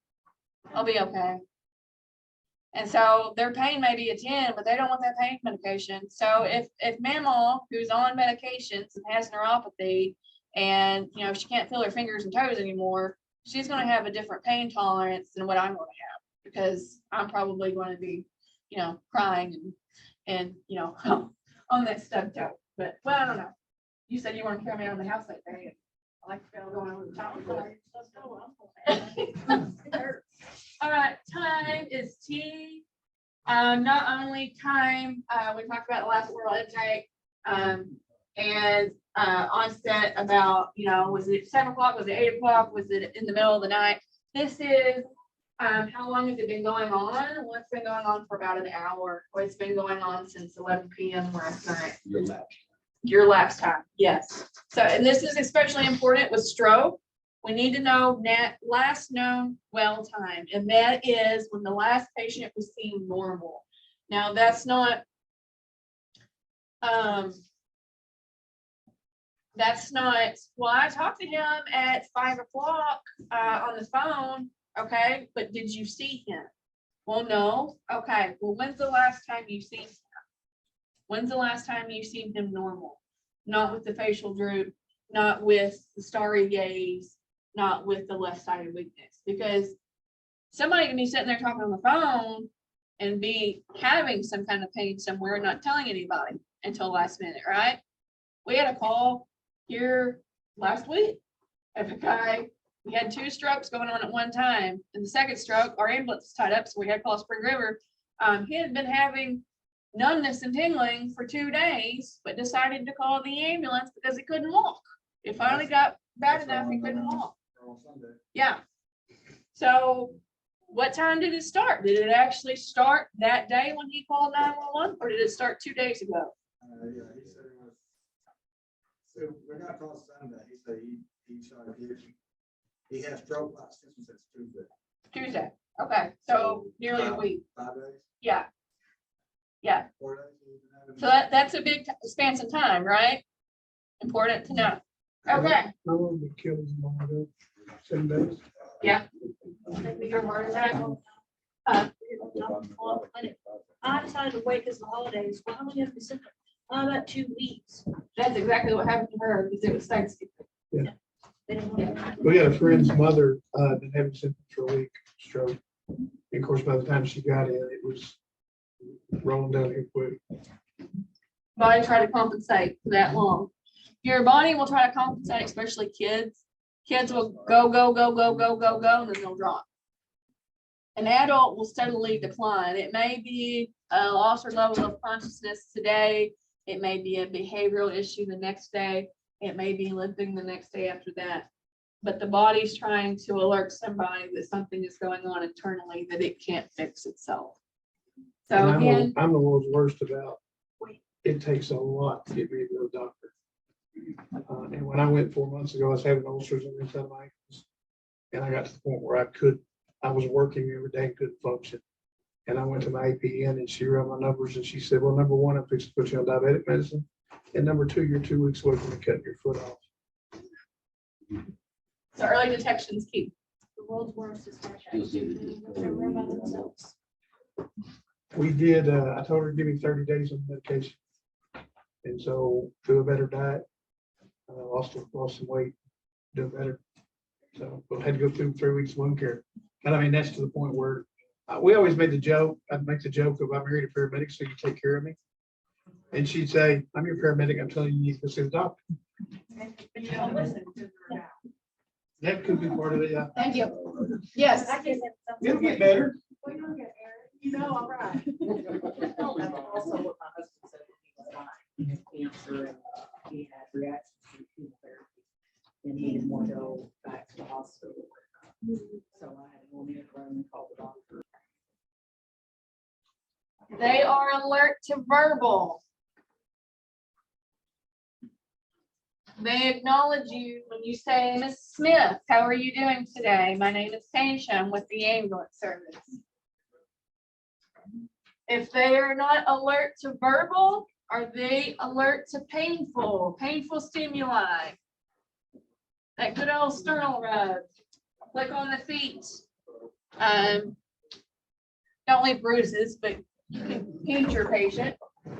I'll be okay. And so their pain may be a 10, but they don't want that pain medication. So if Mama, who's on medications and has neuropathy, and she can't feel her fingers and toes anymore, she's going to have a different pain tolerance than what I'm going to have, because I'm probably going to be, crying and on that stub toe. But well, I don't know. You said you want to carry me out of the house that day. I like to feel going over the top. It hurts. All right, time is T. Not only time, we talked about the last oral intake, and onset about, was it 7 o'clock, was it 8 o'clock, was it in the middle of the night? This is how long has it been going on? Well, it's been going on for about an hour, or it's been going on since 11 p.m. last night. Your lapse time, yes. So, and this is especially important with stroke. We need to know last known well time, and that is when the last patient was seen normal. Now, that's not, well, I talked to him at 5 o'clock on the phone, okay, but did you see him? Well, no. Okay, well, when's the last time you seen him? When's the last time you seen him normal? Not with the facial droop, not with the starry gaze, not with the left-sided weakness, because somebody can be sitting there talking on the phone and be having some kind of pain somewhere and not telling anybody until last minute, right? We had a call here last week of a guy, we had 2 strokes going on at one time, and the second stroke, our ambulance was tied up, so we had to call Spring River. He had been having numbness and tingling for 2 days, but decided to call the ambulance because he couldn't walk. It finally got bad enough he couldn't walk. Yeah. So what time did it start? Did it actually start that day when he called 911, or did it start 2 days ago? Yeah, he said it was. So we're not called Sunday. He said he started he had stroke last since Tuesday. Tuesday. Okay, so nearly a week. 5 days. Yeah. Yeah. 4 days. So that's a big span of time, right? Important to know. Okay. How long did kill his mom ago? 7 days? Yeah. I decided to wait because of the holidays. Well, how long have you been sick? About 2 weeks. That's exactly what happened to her, because it was Thanksgiving. They didn't want to- We had a friend's mother, been having symptoms for a week, stroke. And of course, by the time she got in, it was rolling down here quick. Body try to compensate for that long. Your body will try to compensate, especially kids. Kids will go, and then they'll drop. An adult will steadily decline. It may be a loss or level of consciousness today. It may be a behavioral issue the next day. It may be limping the next day after that. But the body's trying to alert somebody that something is going on internally that it can't fix itself. So And again, I'm the world's worst about it takes a lot to get me to the doctor. And when I went 4 months ago, I was having ulcers on the inside of my ankles. And I got to the point where I was working every day and couldn't function. And I went to my APN and she ran my numbers and she said, well, number one, I'm fixing to put you on diabetic medicine. And number two, you're 2 weeks away from cutting your foot off. So early detection is key. The world's worst is catch. You'll see the- Everyone by themselves. We did, I told her to give me 30 days of medication. And so do a better diet, lost some weight, do better. So we had to go through 3 weeks of wound care. And I mean, that's to the point where we always made the joke, I'd make the joke of I'm married a paramedic, so you take care of me. And she'd say, I'm your paramedic, I'm telling you, you need to go see the doctor. But you don't listen. That could be part of it, yeah. Thank you. Yes. I guess that's It'll get better. You know, I'm right. That's also what my husband said when he was dying. He had cancer and he had reactions to chemotherapy. And he didn't want to go back to the hospital. So I had to go in the room and call the doctor. They are alert to verbal. They acknowledge you when you say, Miss Smith, how are you doing today? My name is Tasia. I'm with the ambulance service. If they are not alert to verbal, are they alert to painful stimuli? That good old sternal rub, click on the feet. Don't leave bruises, but you can paint your patient,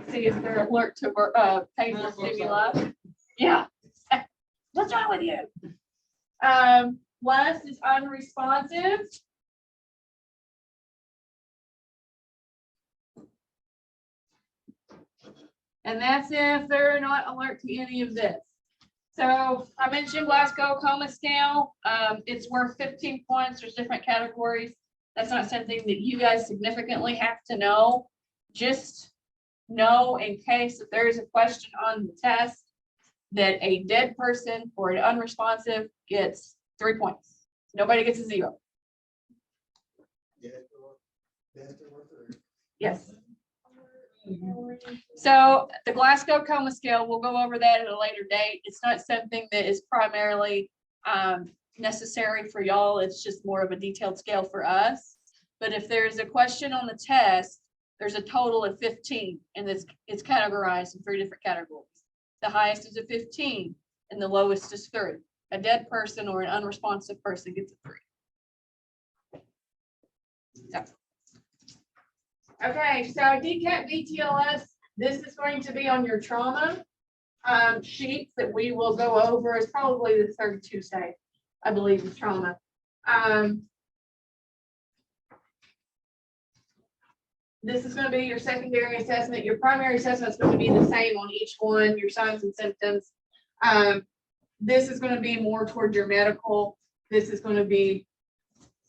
see if they're alert to painful stimuli. Yeah. What's wrong with you? Last is unresponsive. And that's if they're not alert to any of this. So I mentioned Glasgow Coma Scale. It's worth 15 points. There's different categories. That's not something that you guys significantly have to know. Just know in case if there is a question on the test that a dead person or an unresponsive gets 3 points. Nobody gets a 0. Yes. So the Glasgow Coma Scale, we'll go over that at a later date. It's not something that is primarily necessary for y'all. It's just more of a detailed scale for us. But if there's a question on the test, there's a total of 15, and it's categorized in 3 different categories. The highest is a 15, and the lowest is 3. A dead person or an unresponsive person gets a 3. So. Okay, so DCAT BTLS, this is going to be on your trauma sheets that we will go over. It's probably the third Tuesday, I believe, is trauma. This is going to be your secondary assessment. Your primary assessment is going to be the same on each one, your signs and symptoms. This is going to be more toward your medical. This is going to be,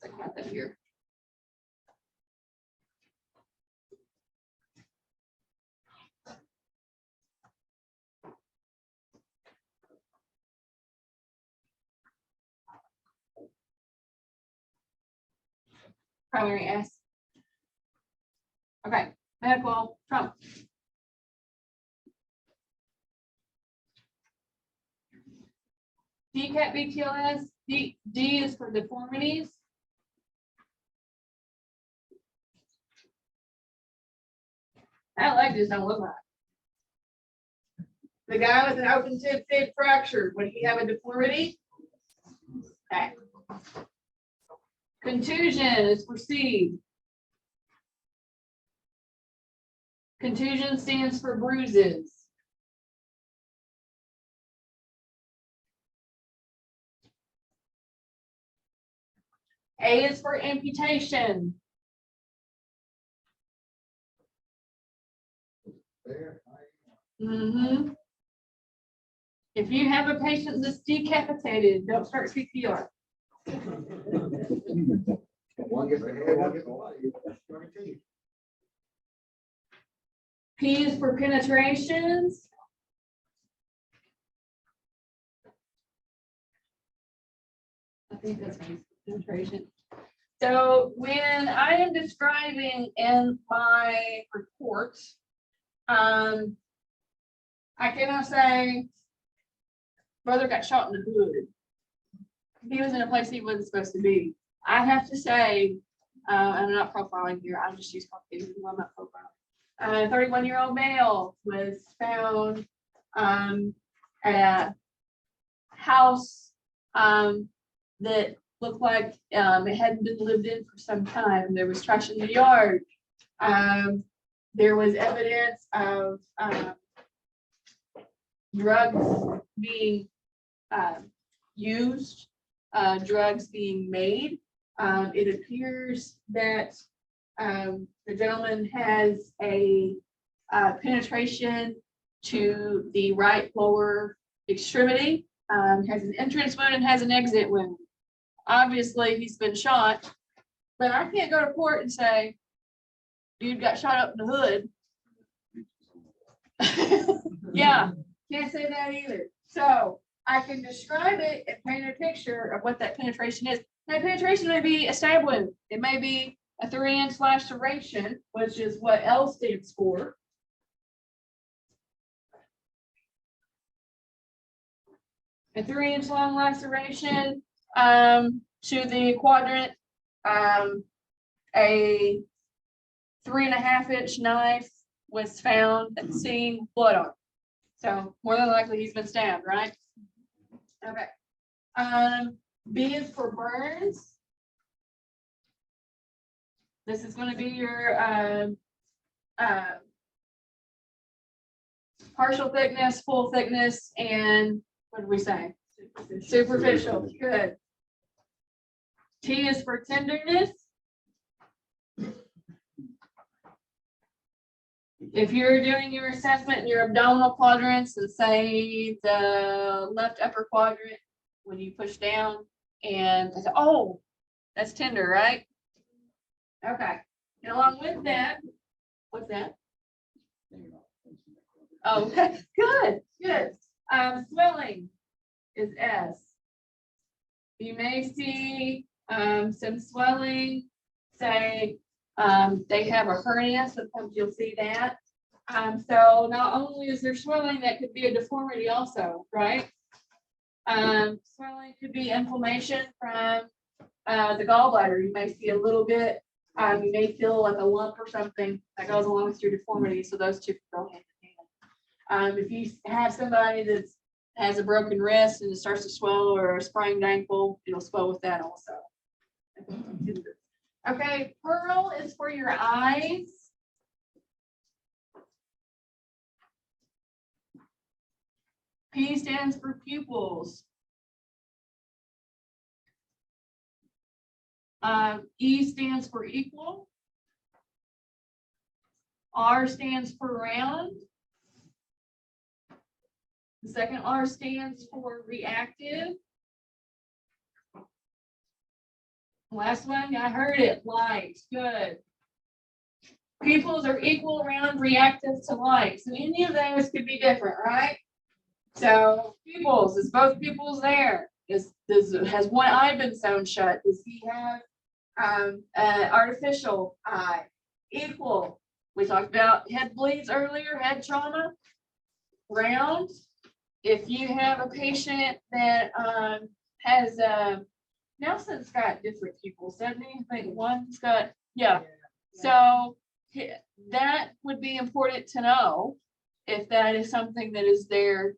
I got that here. Primary S. Okay, medical trauma. DCAT BTLS, D is for deformities. That leg just don't look right. The guy with an open tib fib fracture, would he have a deformity? Okay. Contusion is for C. Contusion stands for bruises. A is for amputation. Mm-hmm. If you have a patient that's decapitated, don't start CPR. One gets the head, one gets the body. P is for penetrations. I think that's penetration. So when I am describing in my report, I cannot say brother got shot in the hood. He was in a place he wasn't supposed to be. I have to say, I'm not profiling here, I'm just using Caucasian, I'm not profiling. 31-year-old male was found at a house that looked like it hadn't been lived in for some time. There was trash in the yard. There was evidence of drugs being used, drugs being made. It appears that the gentleman has a penetration to the right lower extremity, has an entrance wound and has an exit wound. Obviously, he's been shot, but I can't go to court and say, dude got shot up in the hood. Yeah, can't say that either. So I can describe it and paint a picture of what that penetration is. That penetration may be a stab wound. It may be a 3-inch laceration, which is what L stands for. A 3-inch long laceration to the quadrant, a 3.5-inch knife was found at the scene, blood on it. So more than likely he's been stabbed, right? Okay. B is for burns. This is going to be your partial thickness, full thickness, and what did we say? Superficial. Good. T is for tenderness. If you're doing your assessment in your abdominal quadrants and say the left upper quadrant, when you push down and I say, oh, that's tender, right? Okay. And along with that, what's that? Oh, okay. Good, good. Swelling is S. You may see some swelling, say they have a hernia, sometimes you'll see that. So not only is there swelling, that could be a deformity also, right? Swelling could be inflammation from the gallbladder. You may see a little bit, you may feel like a lump or something that goes along with your deformity, so those two can go hand in hand. If you have somebody that has a broken wrist and it starts to swell, or a sprained ankle, it'll swell with that also. Okay, pearl is for your eyes. P stands for pupils. E stands for equal. R stands for round. The second R stands for reactive. Last one, I heard it, light, good. Pupils are equal, round, reactive to light. So any of those could be different, right? So pupils, is both pupils there? Has one eye been sewn shut? Does he have an artificial eye? Equal, we talked about head bleeds earlier, head trauma. Round, if you have a patient that has Nelson's got different pupils, doesn't he? I think one's got, yeah. So that would be important to know if that is something that is there.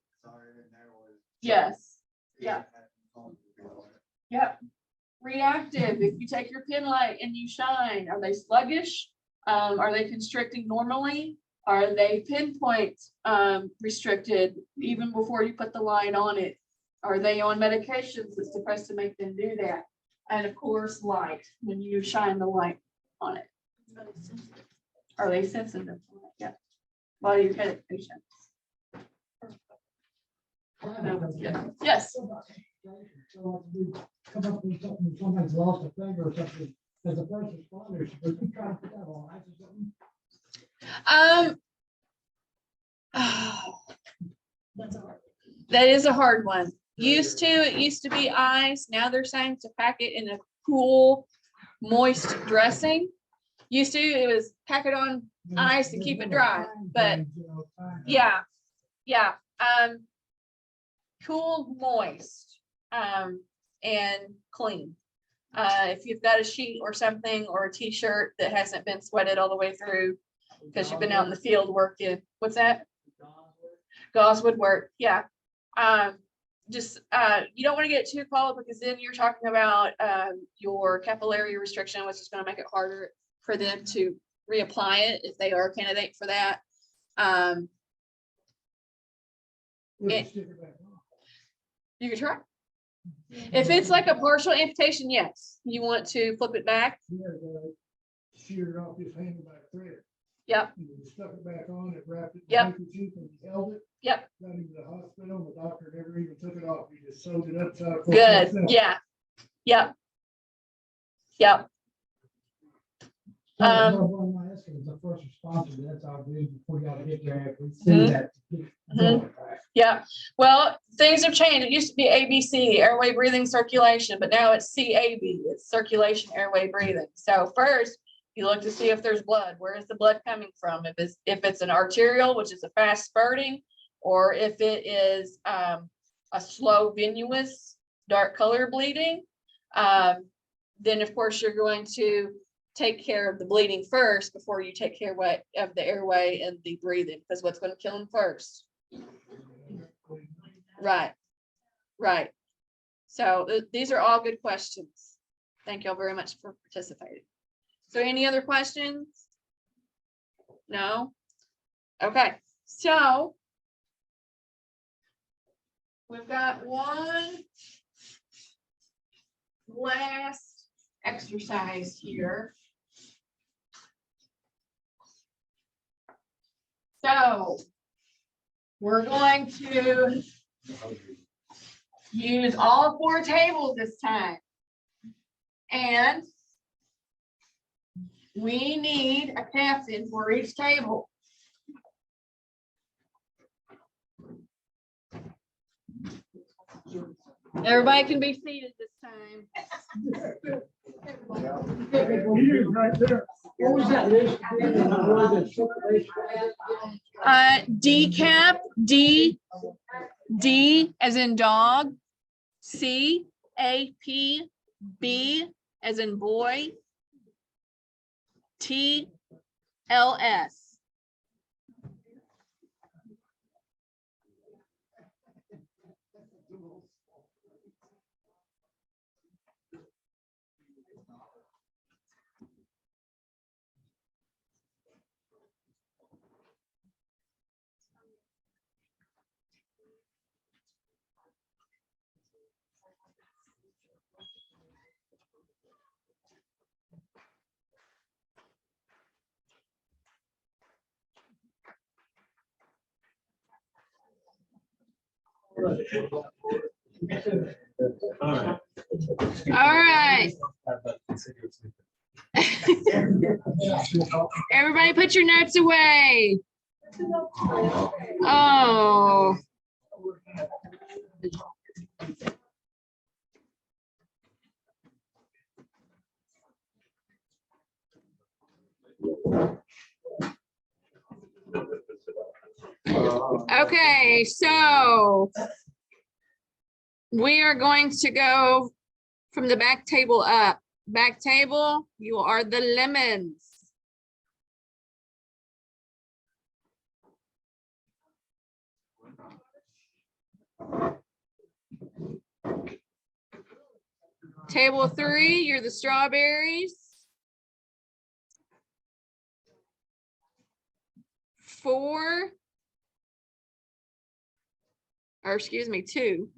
Yes. Yeah. Yeah. Reactive, if you take your pin light and you shine, are they sluggish? Are they constricting normally? Are they pinpoint restricted even before you put the light on it? Are they on medications that's supposed to make them do that? And of course, light, when you shine the light on it. Are they sensitive? Yeah. Body of headache patients. Yes. Come up with something, somebody's lost a finger or something, as a first responder, should we try to put that on ice or something? That is a hard one. It used to be ice. Now they're saying to pack it in a cool, moist dressing. Used to, it was pack it on ice and keep it dry. But yeah, Yeah, cool, moist, and clean. If you've got a sheet or something or a t-shirt that hasn't been sweated all the way through because you've been out in the field working, what's that? Gauze would work, yeah. Just, you don't want to get too cold because then you're talking about your capillary restriction, which is going to make it harder for them to reapply it if they are a candidate for that. We'll It- just stick it back on. You can try. If it's like a partial amputation, yes, you want to flip it back. Yeah, sheared off his hand by a thread. Yep. And we stuck it back on, it wrapped it in Yep. handkerchief and held it. Yep. Got him to the hospital, the doctor never even took it off, he just sewed it up. Good, yeah. Yep. Yep. One of my estimates, the first responder, that's our duty before y'all get there, if we see Mhm. that. going, right? Yeah, well, things have changed. It used to be ABC, airway, breathing, circulation, but now it's CAB, it's circulation, airway, breathing. So first, you look to see if there's blood. Where is the blood coming from? If it's an arterial, which is a fast spurting, or if it is a slow venous, dark color bleeding, then of course you're going to take care of the bleeding first before you take care of the airway and the breathing, because what's going to kill them first? Right, right. So these are all good questions. Thank y'all very much for participating. So any other questions? No? Okay, so we've got one last exercise here. So we're going to use all 4 tables this time. And we need a captain for each table. Everybody can be seated this time. Right there. What was that list? What was it? Decap, D as in dog, CAP, B as in boy, TLS. All right. Everybody put your notes away. Oh. Okay, so we are going to go from the back table up. Back table, you are the lemons. Table 3, you're the strawberries. 4, or excuse me, 2.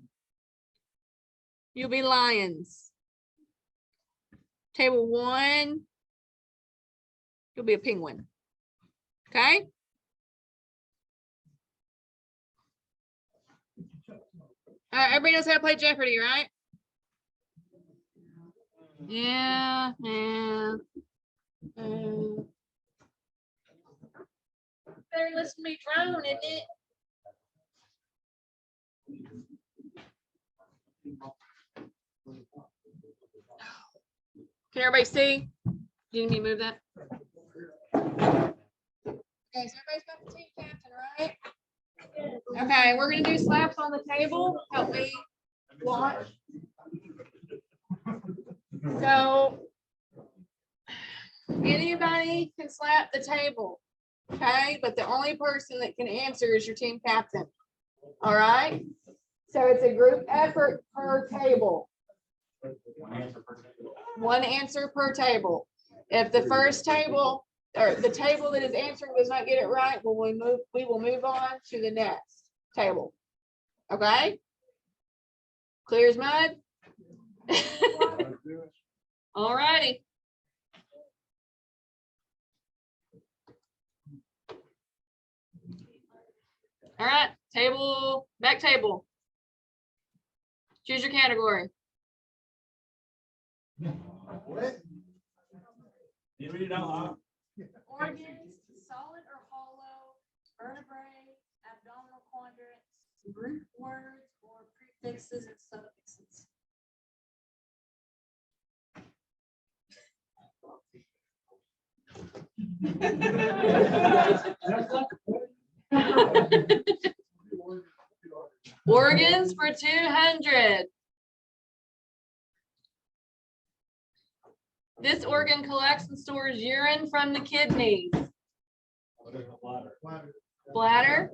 You'll be lions. Table 1, you'll be a penguin. Okay? All right, everybody knows how to play Jeopardy, right? Yeah, yeah. Better listen to me drown, isn't it? Can everybody see? Do you need me to move that? Okay, so everybody's got the team captain, right? Okay, we're gonna do slaps on the table. Help me watch. So anybody can slap the table, okay? But the only person that can answer is your team captain. All right? So it's a group effort per table. One answer per table. If the first table or the table that is answering does not get it right, we will move on to the next table. Okay? Clear as mud? All righty. All right, table, back table. Choose your category. What? You read it out loud? Organs, solid or hollow, vertebrae, abdominal quadrants, root words, or prefixes and suffixes. Organs for 200. This organ collects and stores urine from the kidneys. Bladder.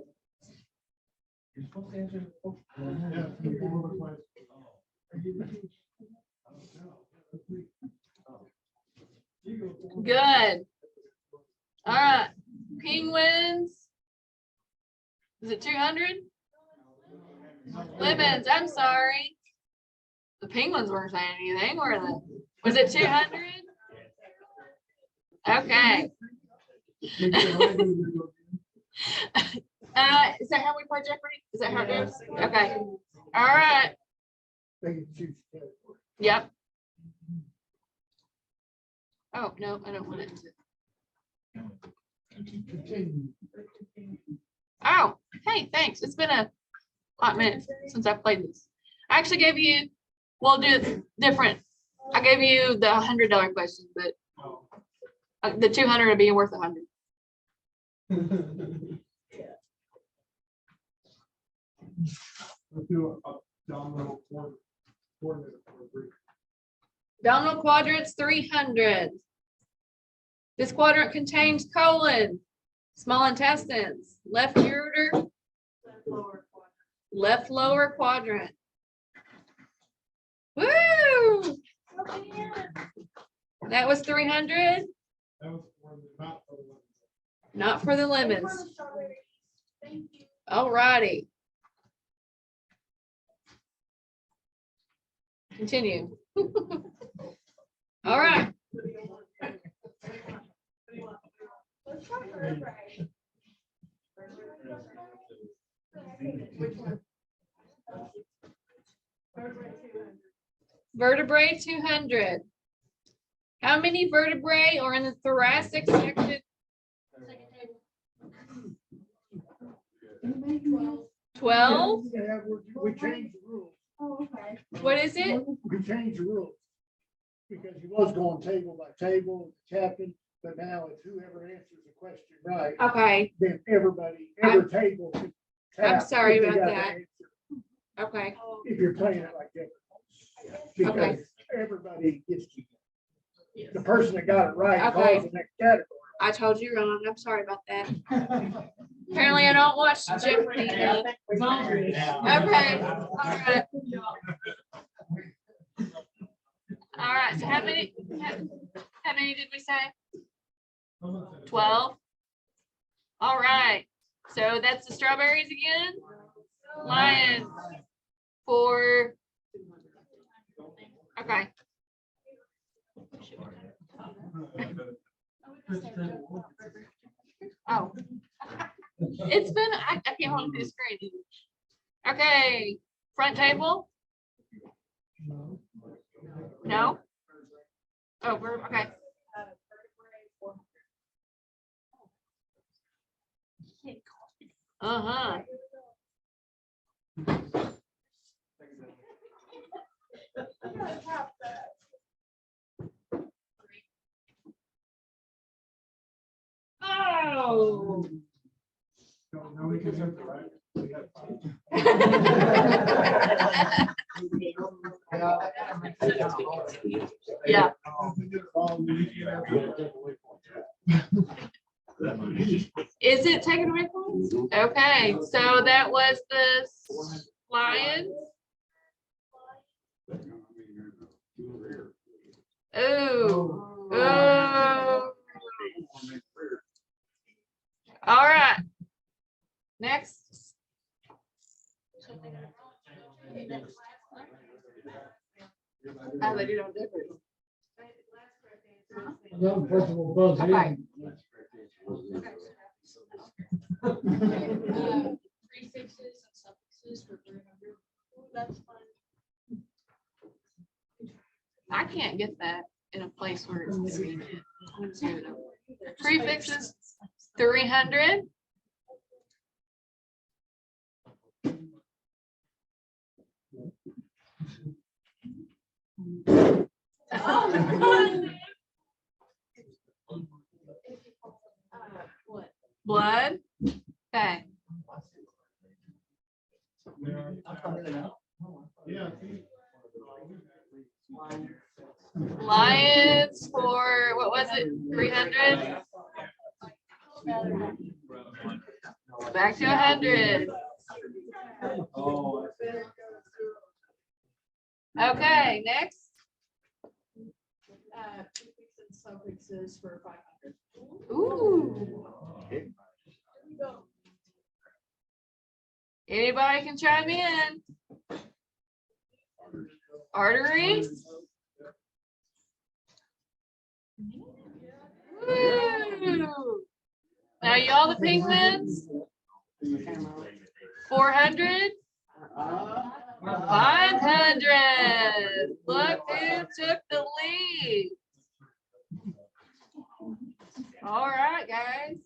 Good. All right. Penguins. Is it 200? Lemons. I'm sorry. The penguins weren't saying anything, were they? Was it 200? Okay. Is that how we play Jeopardy? Is that how it goes? Okay. All right. Yep. Oh, no, I don't want it. Oh, hey, thanks. It's been a hot minute since I played this. I actually gave you, we'll do it different. I gave you the $100 question, but the 200 would be worth 100. Let's do abdominal quadrant. Abdominal quadrants 300. This quadrant contains colon, small intestines, left ureter, left lower quadrant. Woo! That was 300. That was for the, Not for the lemons. All righty. Continue. All right. Vertebrae 200. How many vertebrae are in the thoracic section? 12. Yeah, we changed the rules. What is it? We changed the rules. Because he was going table by table, captain, but now it's whoever answers the question right, Okay, then everybody, every table. can I'm tap sorry if they about got the that. answer, okay, If you're playing it like that. Okay. Because everybody gets to, the person that got it right Okay. calls the next category. I told you wrong. I'm sorry about that. Apparently I don't watch Jeopardy enough. Okay, all right. All right, so how many did we say? 12. All right, so that's the strawberries again. Lions for, okay. Oh, it's been, I can't hold the screen. Okay, front table? No? Oh, we're, okay. Uh-huh. Oh, Nobody can answer, right? Yeah. Is it taken away points? Okay, so that was the Lions. Ooh, ooh. All right. Next. How they do on different. Another person will buzz Okay. in. Prefixes and suffixes for 300. That's fine. I can't get that in a place where it's convenient. Prefixes, 300. Blood. Okay. Yeah. Lions for, what was it, 300? Back to 100. Okay, next. Prefixes and suffixes for 500. Ooh. Anybody can chime in. Arteries. Woo. Now y'all the penguins. 400. 500. Look who took the lead. All right, guys.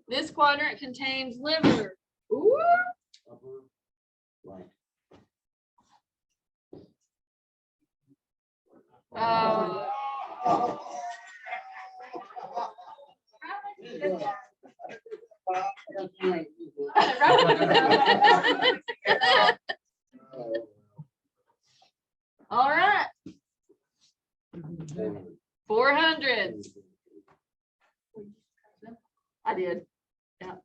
This quadrant contains liver. Ooh. All right. 400. I did. Yeah.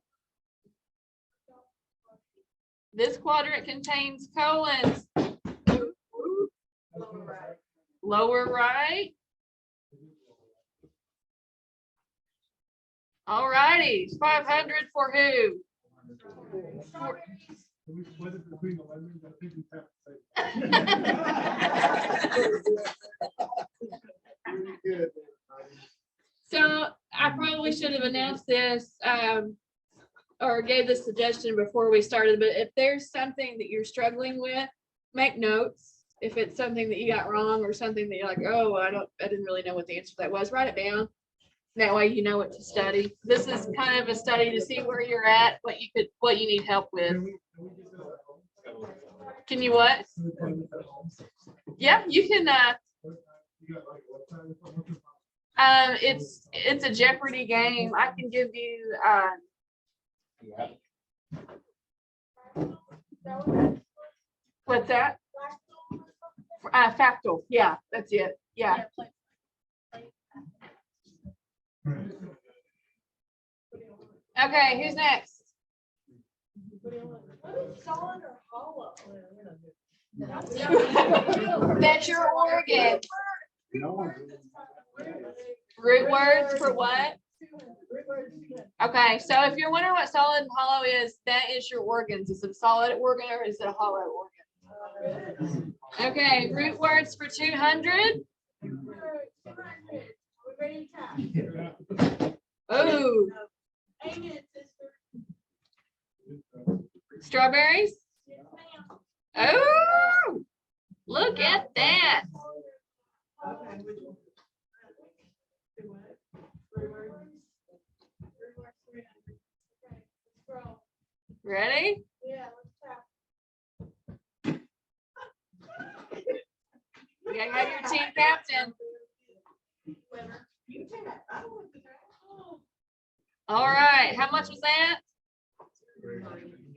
This quadrant contains colons. Lower right. All righty. 500 for who? So I probably should have announced this or gave this suggestion before we started, but if there's something that you're struggling with, make notes. If it's something that you got wrong or something that you're like, oh, I didn't really know what the answer to that was, write it down. That way you know what to study. This is kind of a study to see where you're at, what you need help with. Can you what? Yeah, you can it's a Jeopardy game. I can give you what's that? Factal. Yeah, that's it. Yeah. Okay, who's next? Solid or hollow? That's your organ. Root words for what? Okay, so if you're wondering what solid and hollow is, that is your organs. Is it a solid organ or is it a hollow organ? Okay, root words for 200. Oh. Strawberries? Oh, look at that. Ready? Yeah, You gotta have your team captain. All right, how much was that?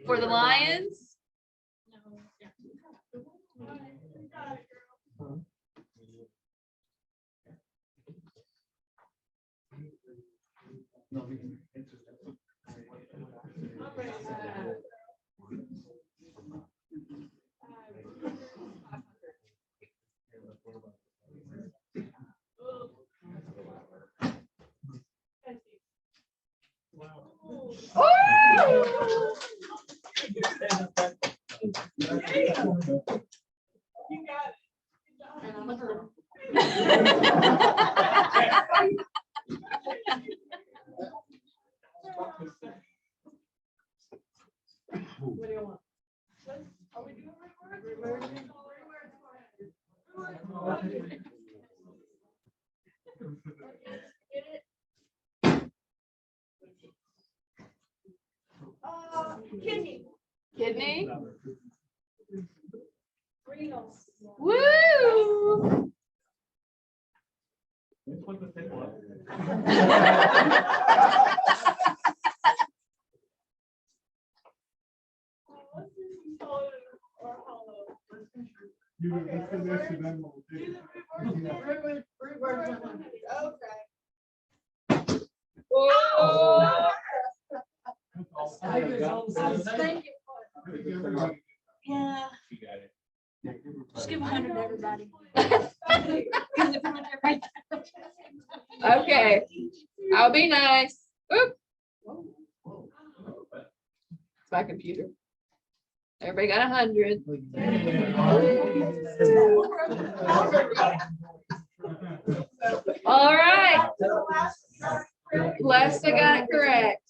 For the Lions? What do you want? Are we doing reverse? Kidney. Kidney? Renal. Woo! Thank you. Yeah. Just give 100 to everybody. Give it to everybody. Okay, I'll be nice. Oop. It's my computer. Everybody got 100. All right. Lester got it correct.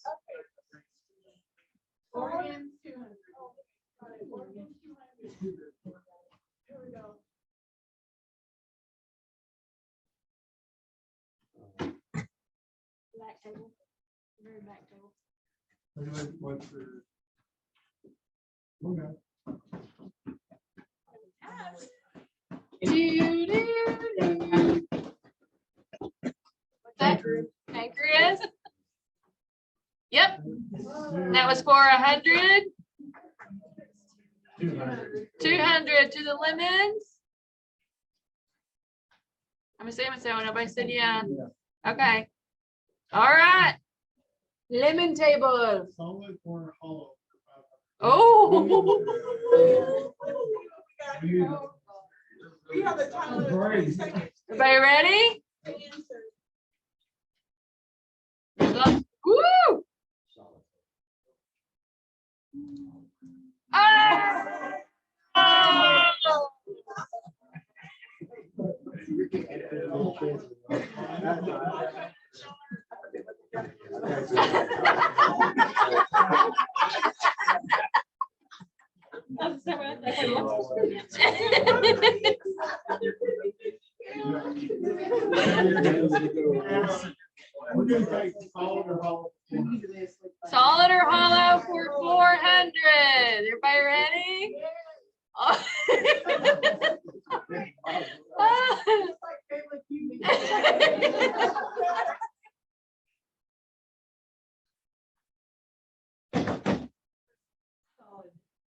Oregon, 200. Here we go. Back table. Very back table. What's that? Pancreas? Yep. That was for 100. 200 to the lemons. I'm assuming so. Nobody said yeah. Okay. All right. Lemon table. Solid or hollow? Oh. We have a time of 30 seconds. Everybody ready? to answer. Woo! Ah! Oh! We're gonna take solid or hollow. Solid or hollow for 400. Everybody ready? Oh.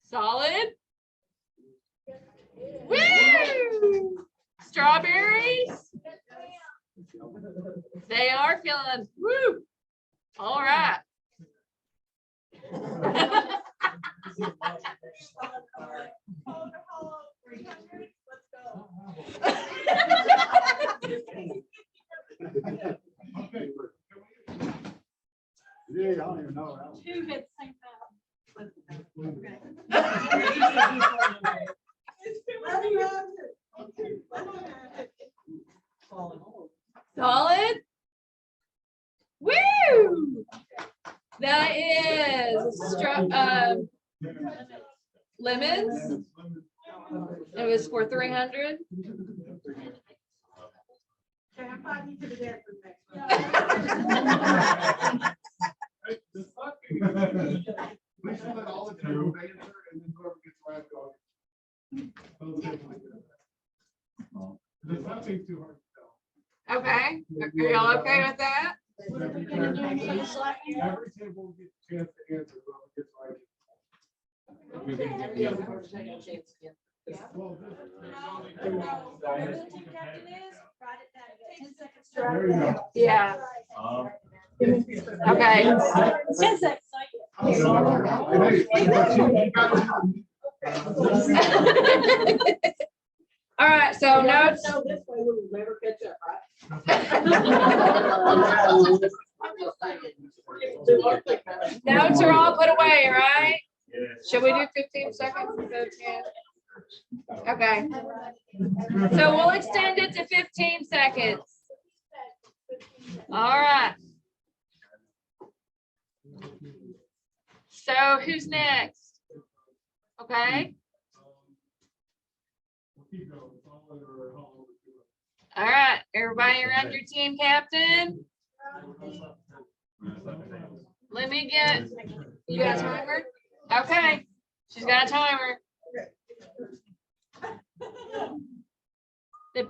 Solid. Woo! Strawberries. They are feeling woo. All right. Yeah, I don't even know. Two hit the same time. Solid. Woo! That is lemons. It was for 300. Okay, I'm finding you to the dead for the next one. We should let all the tables answer and then whoever gets last go. There's nothing too hard to tell. Okay. Are y'all okay with that? What are we gonna do? Put a slap in? Every table gets a chance to answer, whoever gets right. The other person taking a chance again. Well, Whoever the team captain is, write it down. You got 10 seconds to there write you it down. go. Yeah, okay. 10 seconds. All right, so notes, No, this way we'll never catch up, right? notes are all put away, right? Should we do 15 seconds instead of 10? Okay. So we'll extend it to 15 seconds. All right. So who's next? Okay. All right, everybody around your team captain. Let me get, you got a timer? Okay, she's got a timer. The-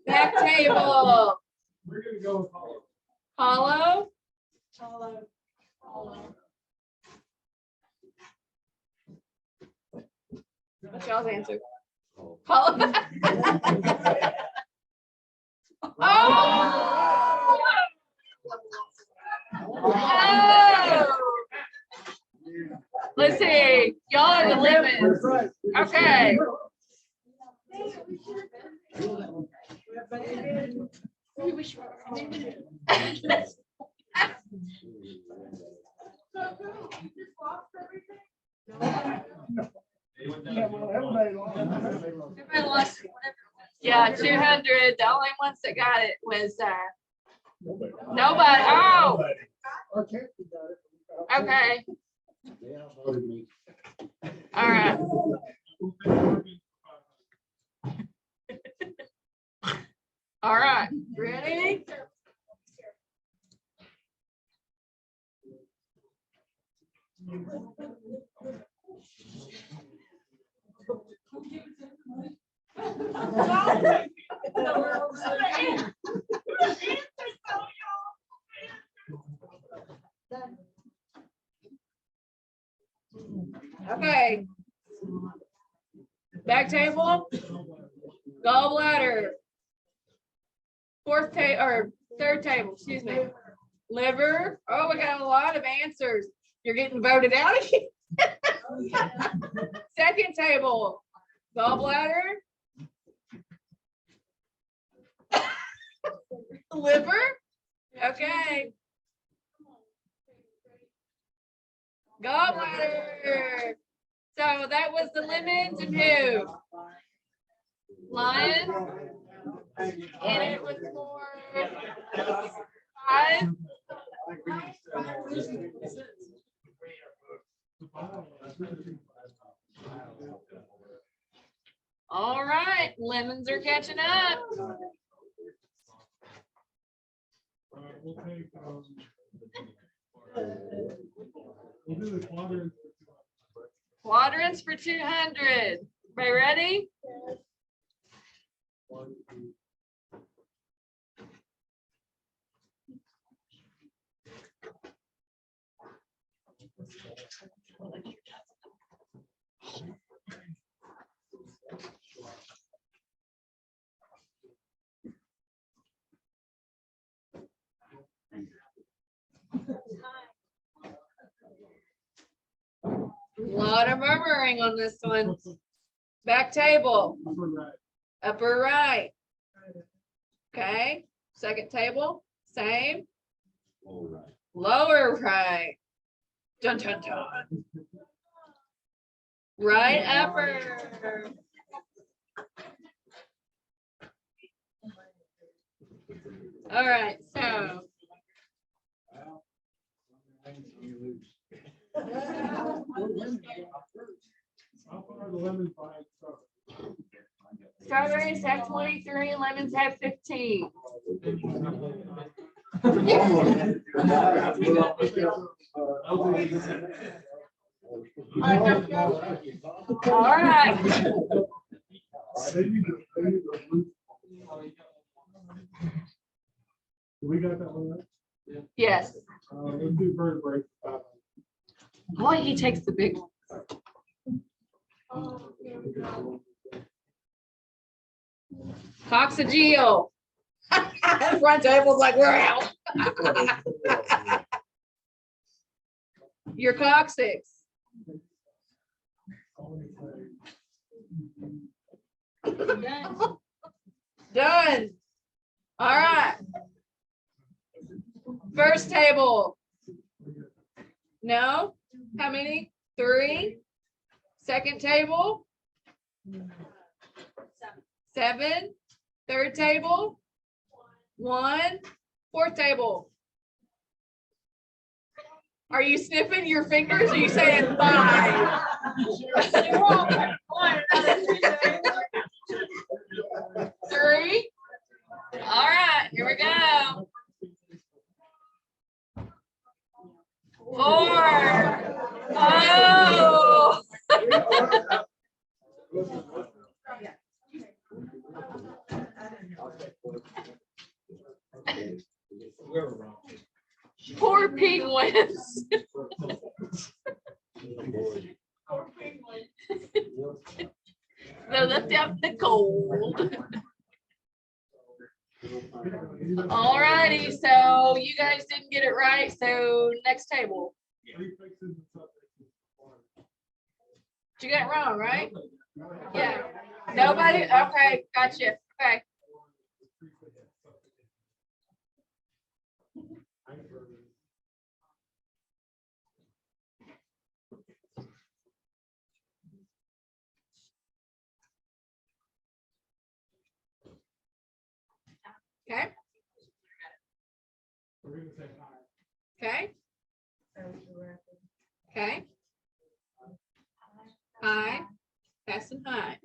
Back table. We're gonna go with Hollow. Hollow. What's y'all's answer? Hollow. Oh! Oh! Let's see. Y'all are the lemons. Okay. Yeah, well, everybody lost. Everybody lost. Yeah, 200. The only ones that got it was nobody. Oh, Our captain got it. okay. They outvoted me. All right. All right. Ready? Okay. Back table. Gallbladder. Fourth table or third table, excuse me. Liver. Oh, we got a lot of answers. You're getting voted out again. Second table. Gallbladder. Liver. Okay. Gallbladder. So that was the lemons and who? Lion. And it was for 5. All right, lemons are catching up. We'll take, we'll do the quadrants. Quadrants for 200. Everybody ready? A lot of murmuring on this one. Back table, Upper right. upper right. Okay, second table, same. All right. Lower right. Dun dun dun. Right upper. All right, so How far are the lemons by itself? so strawberries have 23 and lemons have 15. All right. We got that one right? Yes. Let's do vertebrae. Boy, he takes the big one. Coccygeal. Front table's like, we're out. Your coccyx. Done. All right. First table. No? How many? 3. Second table? 7. Third table? 1. Fourth table? Are you sniffing your fingers? Or are you saying 5? 3. All right, here we go. 4. Oh. Poor penguins. Poor penguins. They left out the cold. All righty, so you guys didn't get it right, so next table. You got it wrong, right? Yeah. Nobody? Okay, gotcha. Okay. Okay. Okay. Okay. High, fast and high.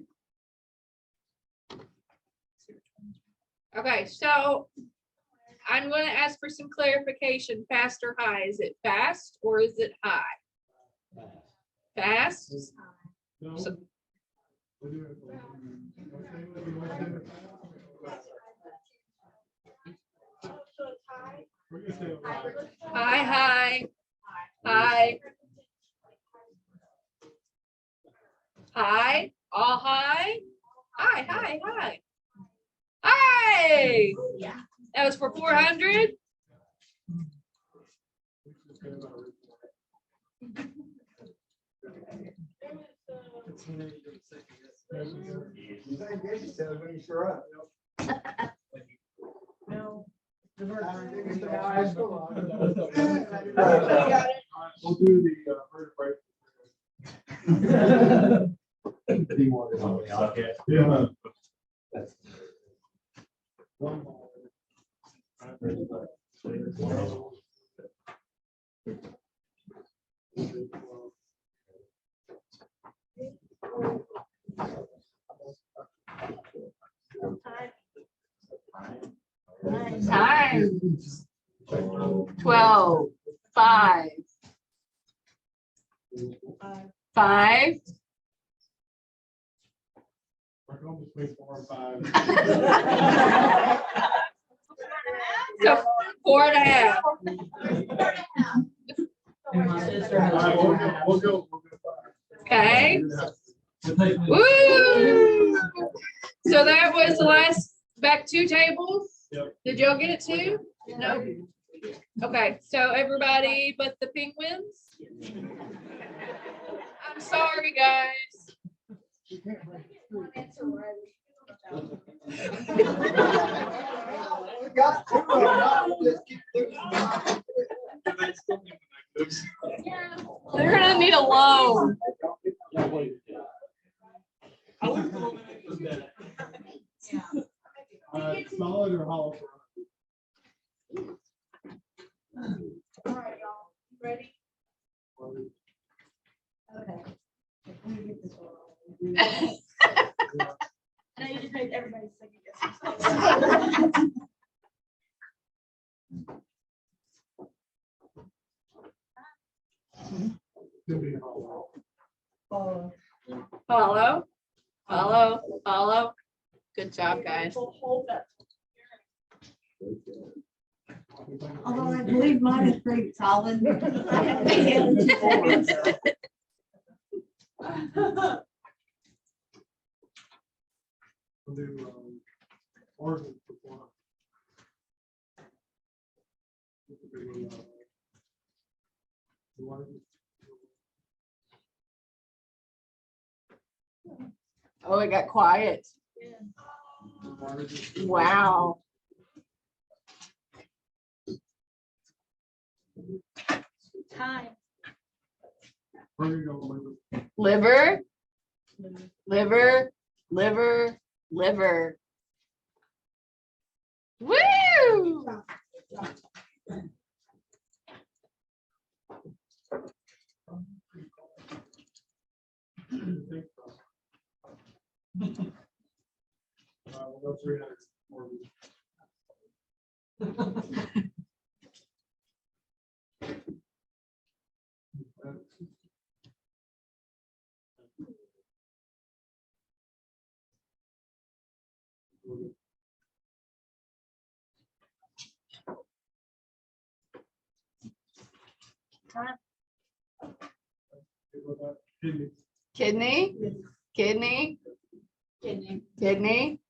Okay, so I'm going to ask for some clarification. Fast or high? Is it fast or is it high? Fast? So- High, high, high. High, all high, high, high, high. Hi. That was for 400. No. We'll do the vertebrae. Yeah. Time. 12, 5. 5. So 4.5. My sister has. We'll go. Okay. Woo! So that was the last back 2 tables. Yep. Did y'all get it too? No. Okay, so everybody but the penguins. I'm sorry, guys. They're gonna need a loan. Solid or hollow? All right, y'all, ready? Okay. Let me get this one. I need to take Follow, follow. Good job, guys. Hold that. Although I believe mine is pretty solid. We'll do, organ performance. Oh, it got quiet. Wow. Time. Liver, liver, liver, liver. Woo! We'll go 300 more. Kidney, kidney, kidney,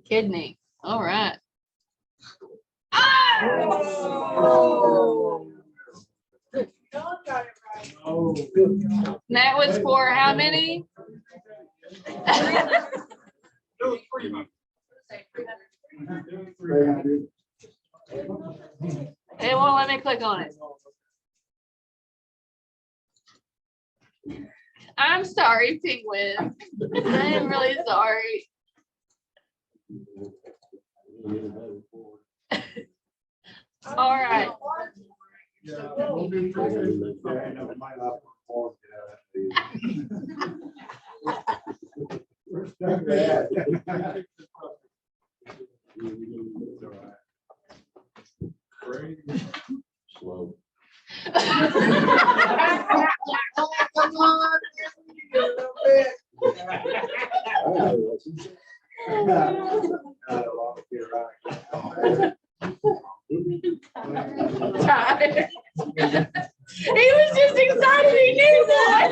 kidney. All right. Oh! Oh, good. That was for how many? It won't let me click on it. I'm sorry, Penguin. I am really sorry. All right. Yeah, we'll do 300. We're stuck there. Slow. Tired. He was just excited he knew that.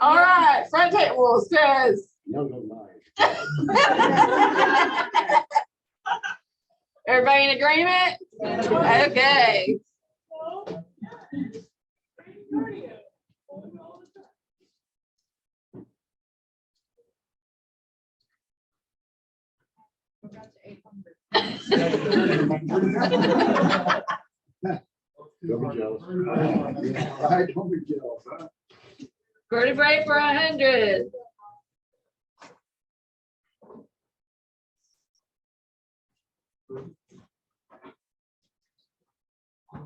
All right, front table says. Everybody in agreement? Okay. Don't be jealous. I don't be jealous, huh? Vertebrae for 100.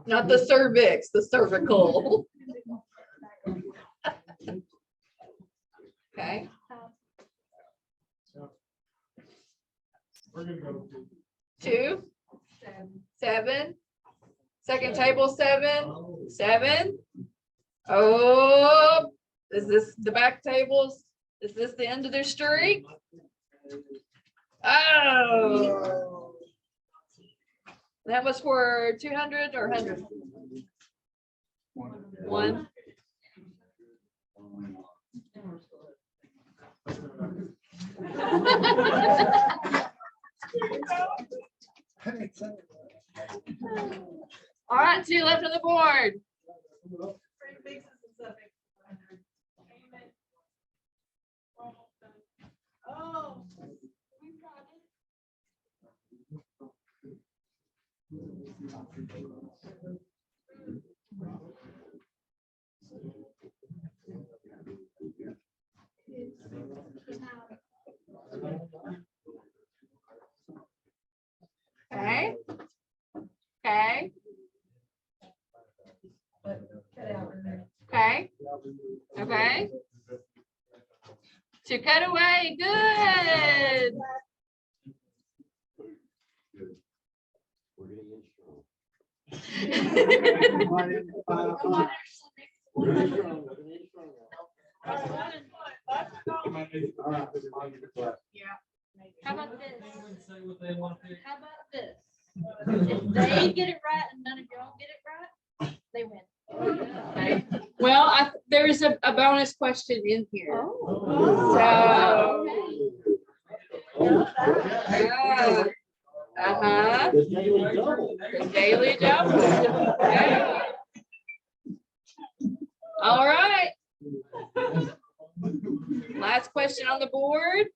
Not the cervix, the cervical. Okay. We're gonna go. 2, 7. Second table 7, 7. Oh, is this the back tables? Is this the end of their streak? Oh. That was for 200 or 100? 1. All right, 2 left on the board. Oh. Okay. Okay. Okay. Okay. To cut away. Good. We're getting in strong. How about this? How about this? If they get it right and none of y'all get it right, they win. Well, there's a bonus question in here. Oh. So. Uh-huh. The daily double. The daily double. Yeah. All right. Last question on the board.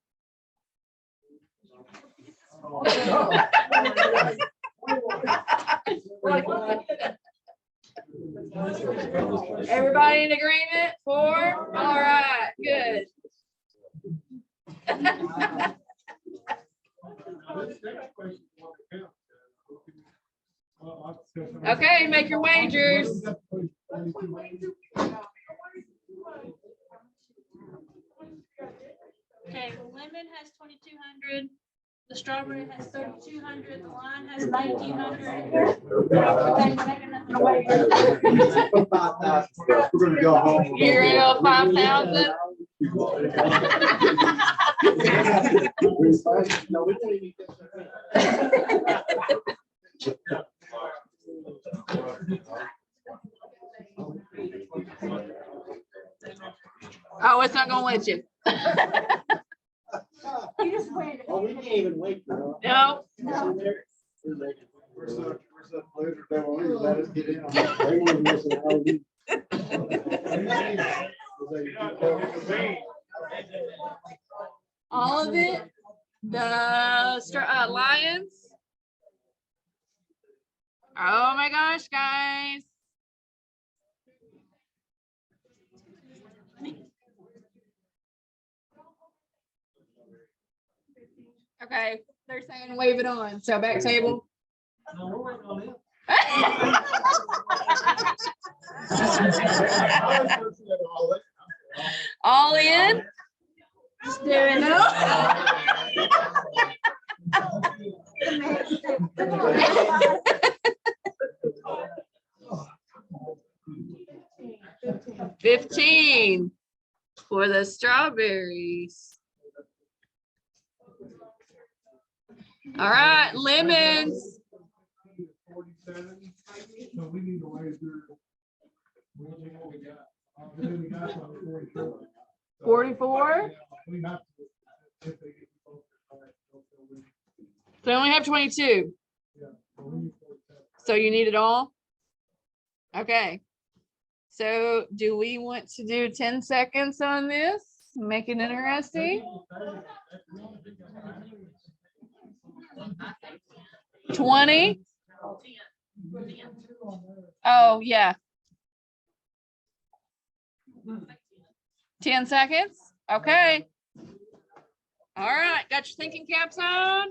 Everybody in agreement? 4? All right, good. Okay, make your wagers. Okay, the lemon has 2,200. The strawberry has 3,200. The lime has 1,900. We're gonna go home. You're gonna go 5,000. No, we don't even get Oh, it's not gonna let you. You just wait. Oh, we can't even wait, girl. No. Where's the loser? They won't even let us get in. They won't miss an All of it. The Lions. Oh my gosh, guys. Okay, they're saying wave it on. So back table. All in. Just doing it. 15 for the strawberries. All right, lemons. 47. So we need to wager. We got 44. 44. We have to, if they get close, So we only have 22. yeah, so we need 47. So you need it all? Okay. So do we want to do 10 seconds on this? Make it interesting. 20. Oh, yeah. 10 seconds. Okay. All right. Got your thinking caps on?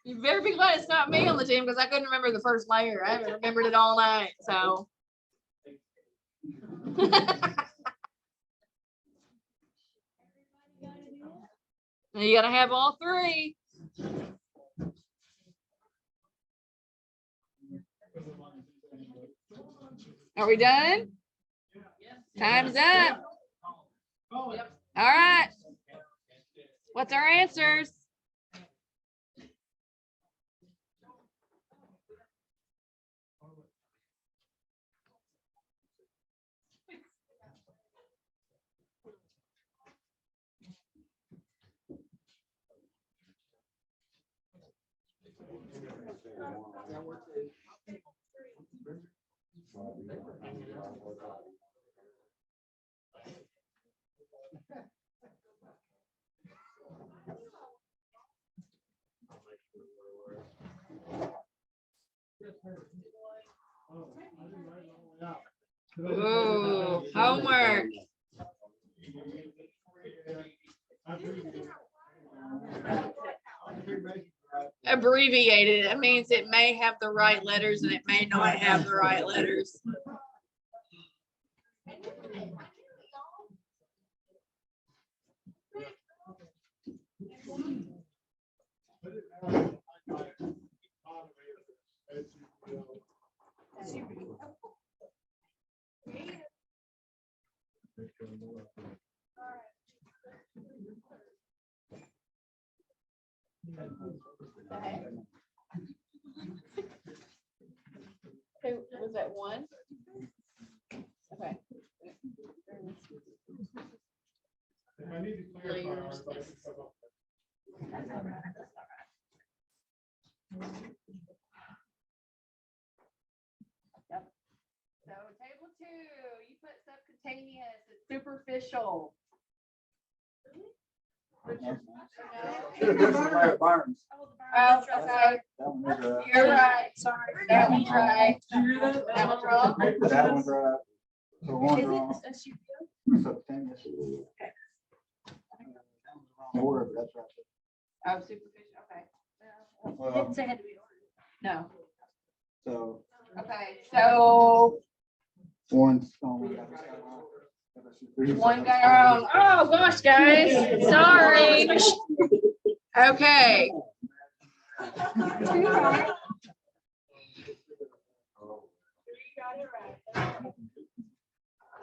You better be glad it's not me on the team because I couldn't remember the first layer. I haven't remembered it all night. So. You gotta have all 3. Are we done? Time's up. All right. What's our answers? Ooh, homework. Abbreviated, it means it may have the right letters and it may not have the right letters. Okay, was that one? Okay. I need to clarify. So table 2, you put subcutaneous, it's superficial. Barnes. Oh, okay. You're right, sorry, that one's right. That one's wrong. That one's right. So one's Is it wrong. a studio? Subcutaneous. Order, but that's right. Oh, superficial, okay. It didn't say it had to be ordered. No, So okay, so one's. one guy wrong. Oh, gosh, guys, sorry. Okay.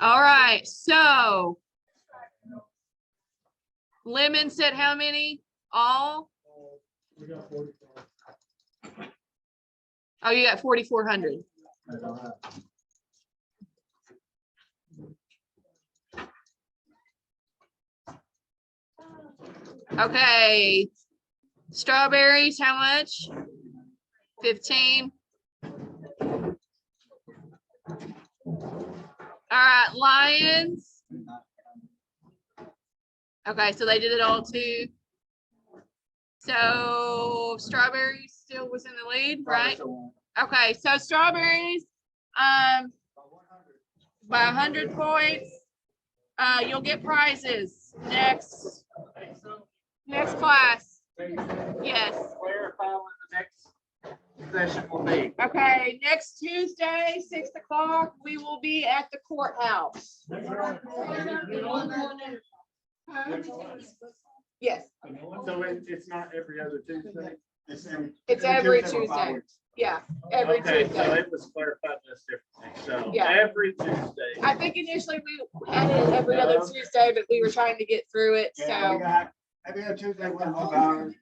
All right, so Lemon said how many? All? We got 44. Oh, you got 4,400. Okay. Strawberries, how much? 15. All right, lions. Okay, so they did it all too. So strawberries still was in the lead, right? Okay, so strawberries, by 100 points, you'll get prizes. Next class. Yes. Clarify when the next session will be. Okay, next Tuesday, 6 o'clock, we will be at the courthouse. Yes, So it's not every other Tuesday? it's every Tuesday. Yeah, every Okay, so Tuesday. it was clarified this differently. So Yeah. every Tuesday. I think initially we had it every other Tuesday, but we were trying to get through it, Yeah, we so. got, every other Tuesday, 1 2 hours.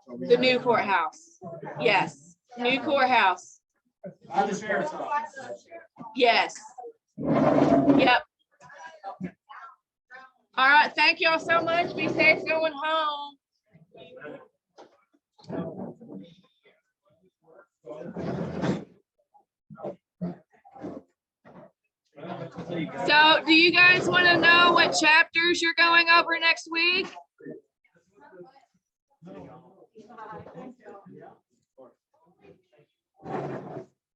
So we The got- new courthouse. Yes, new courthouse. I just hear something. Yes. Yep. All right, thank y'all so much. Be safe going home. So do you guys want to know what chapters you're going over next week?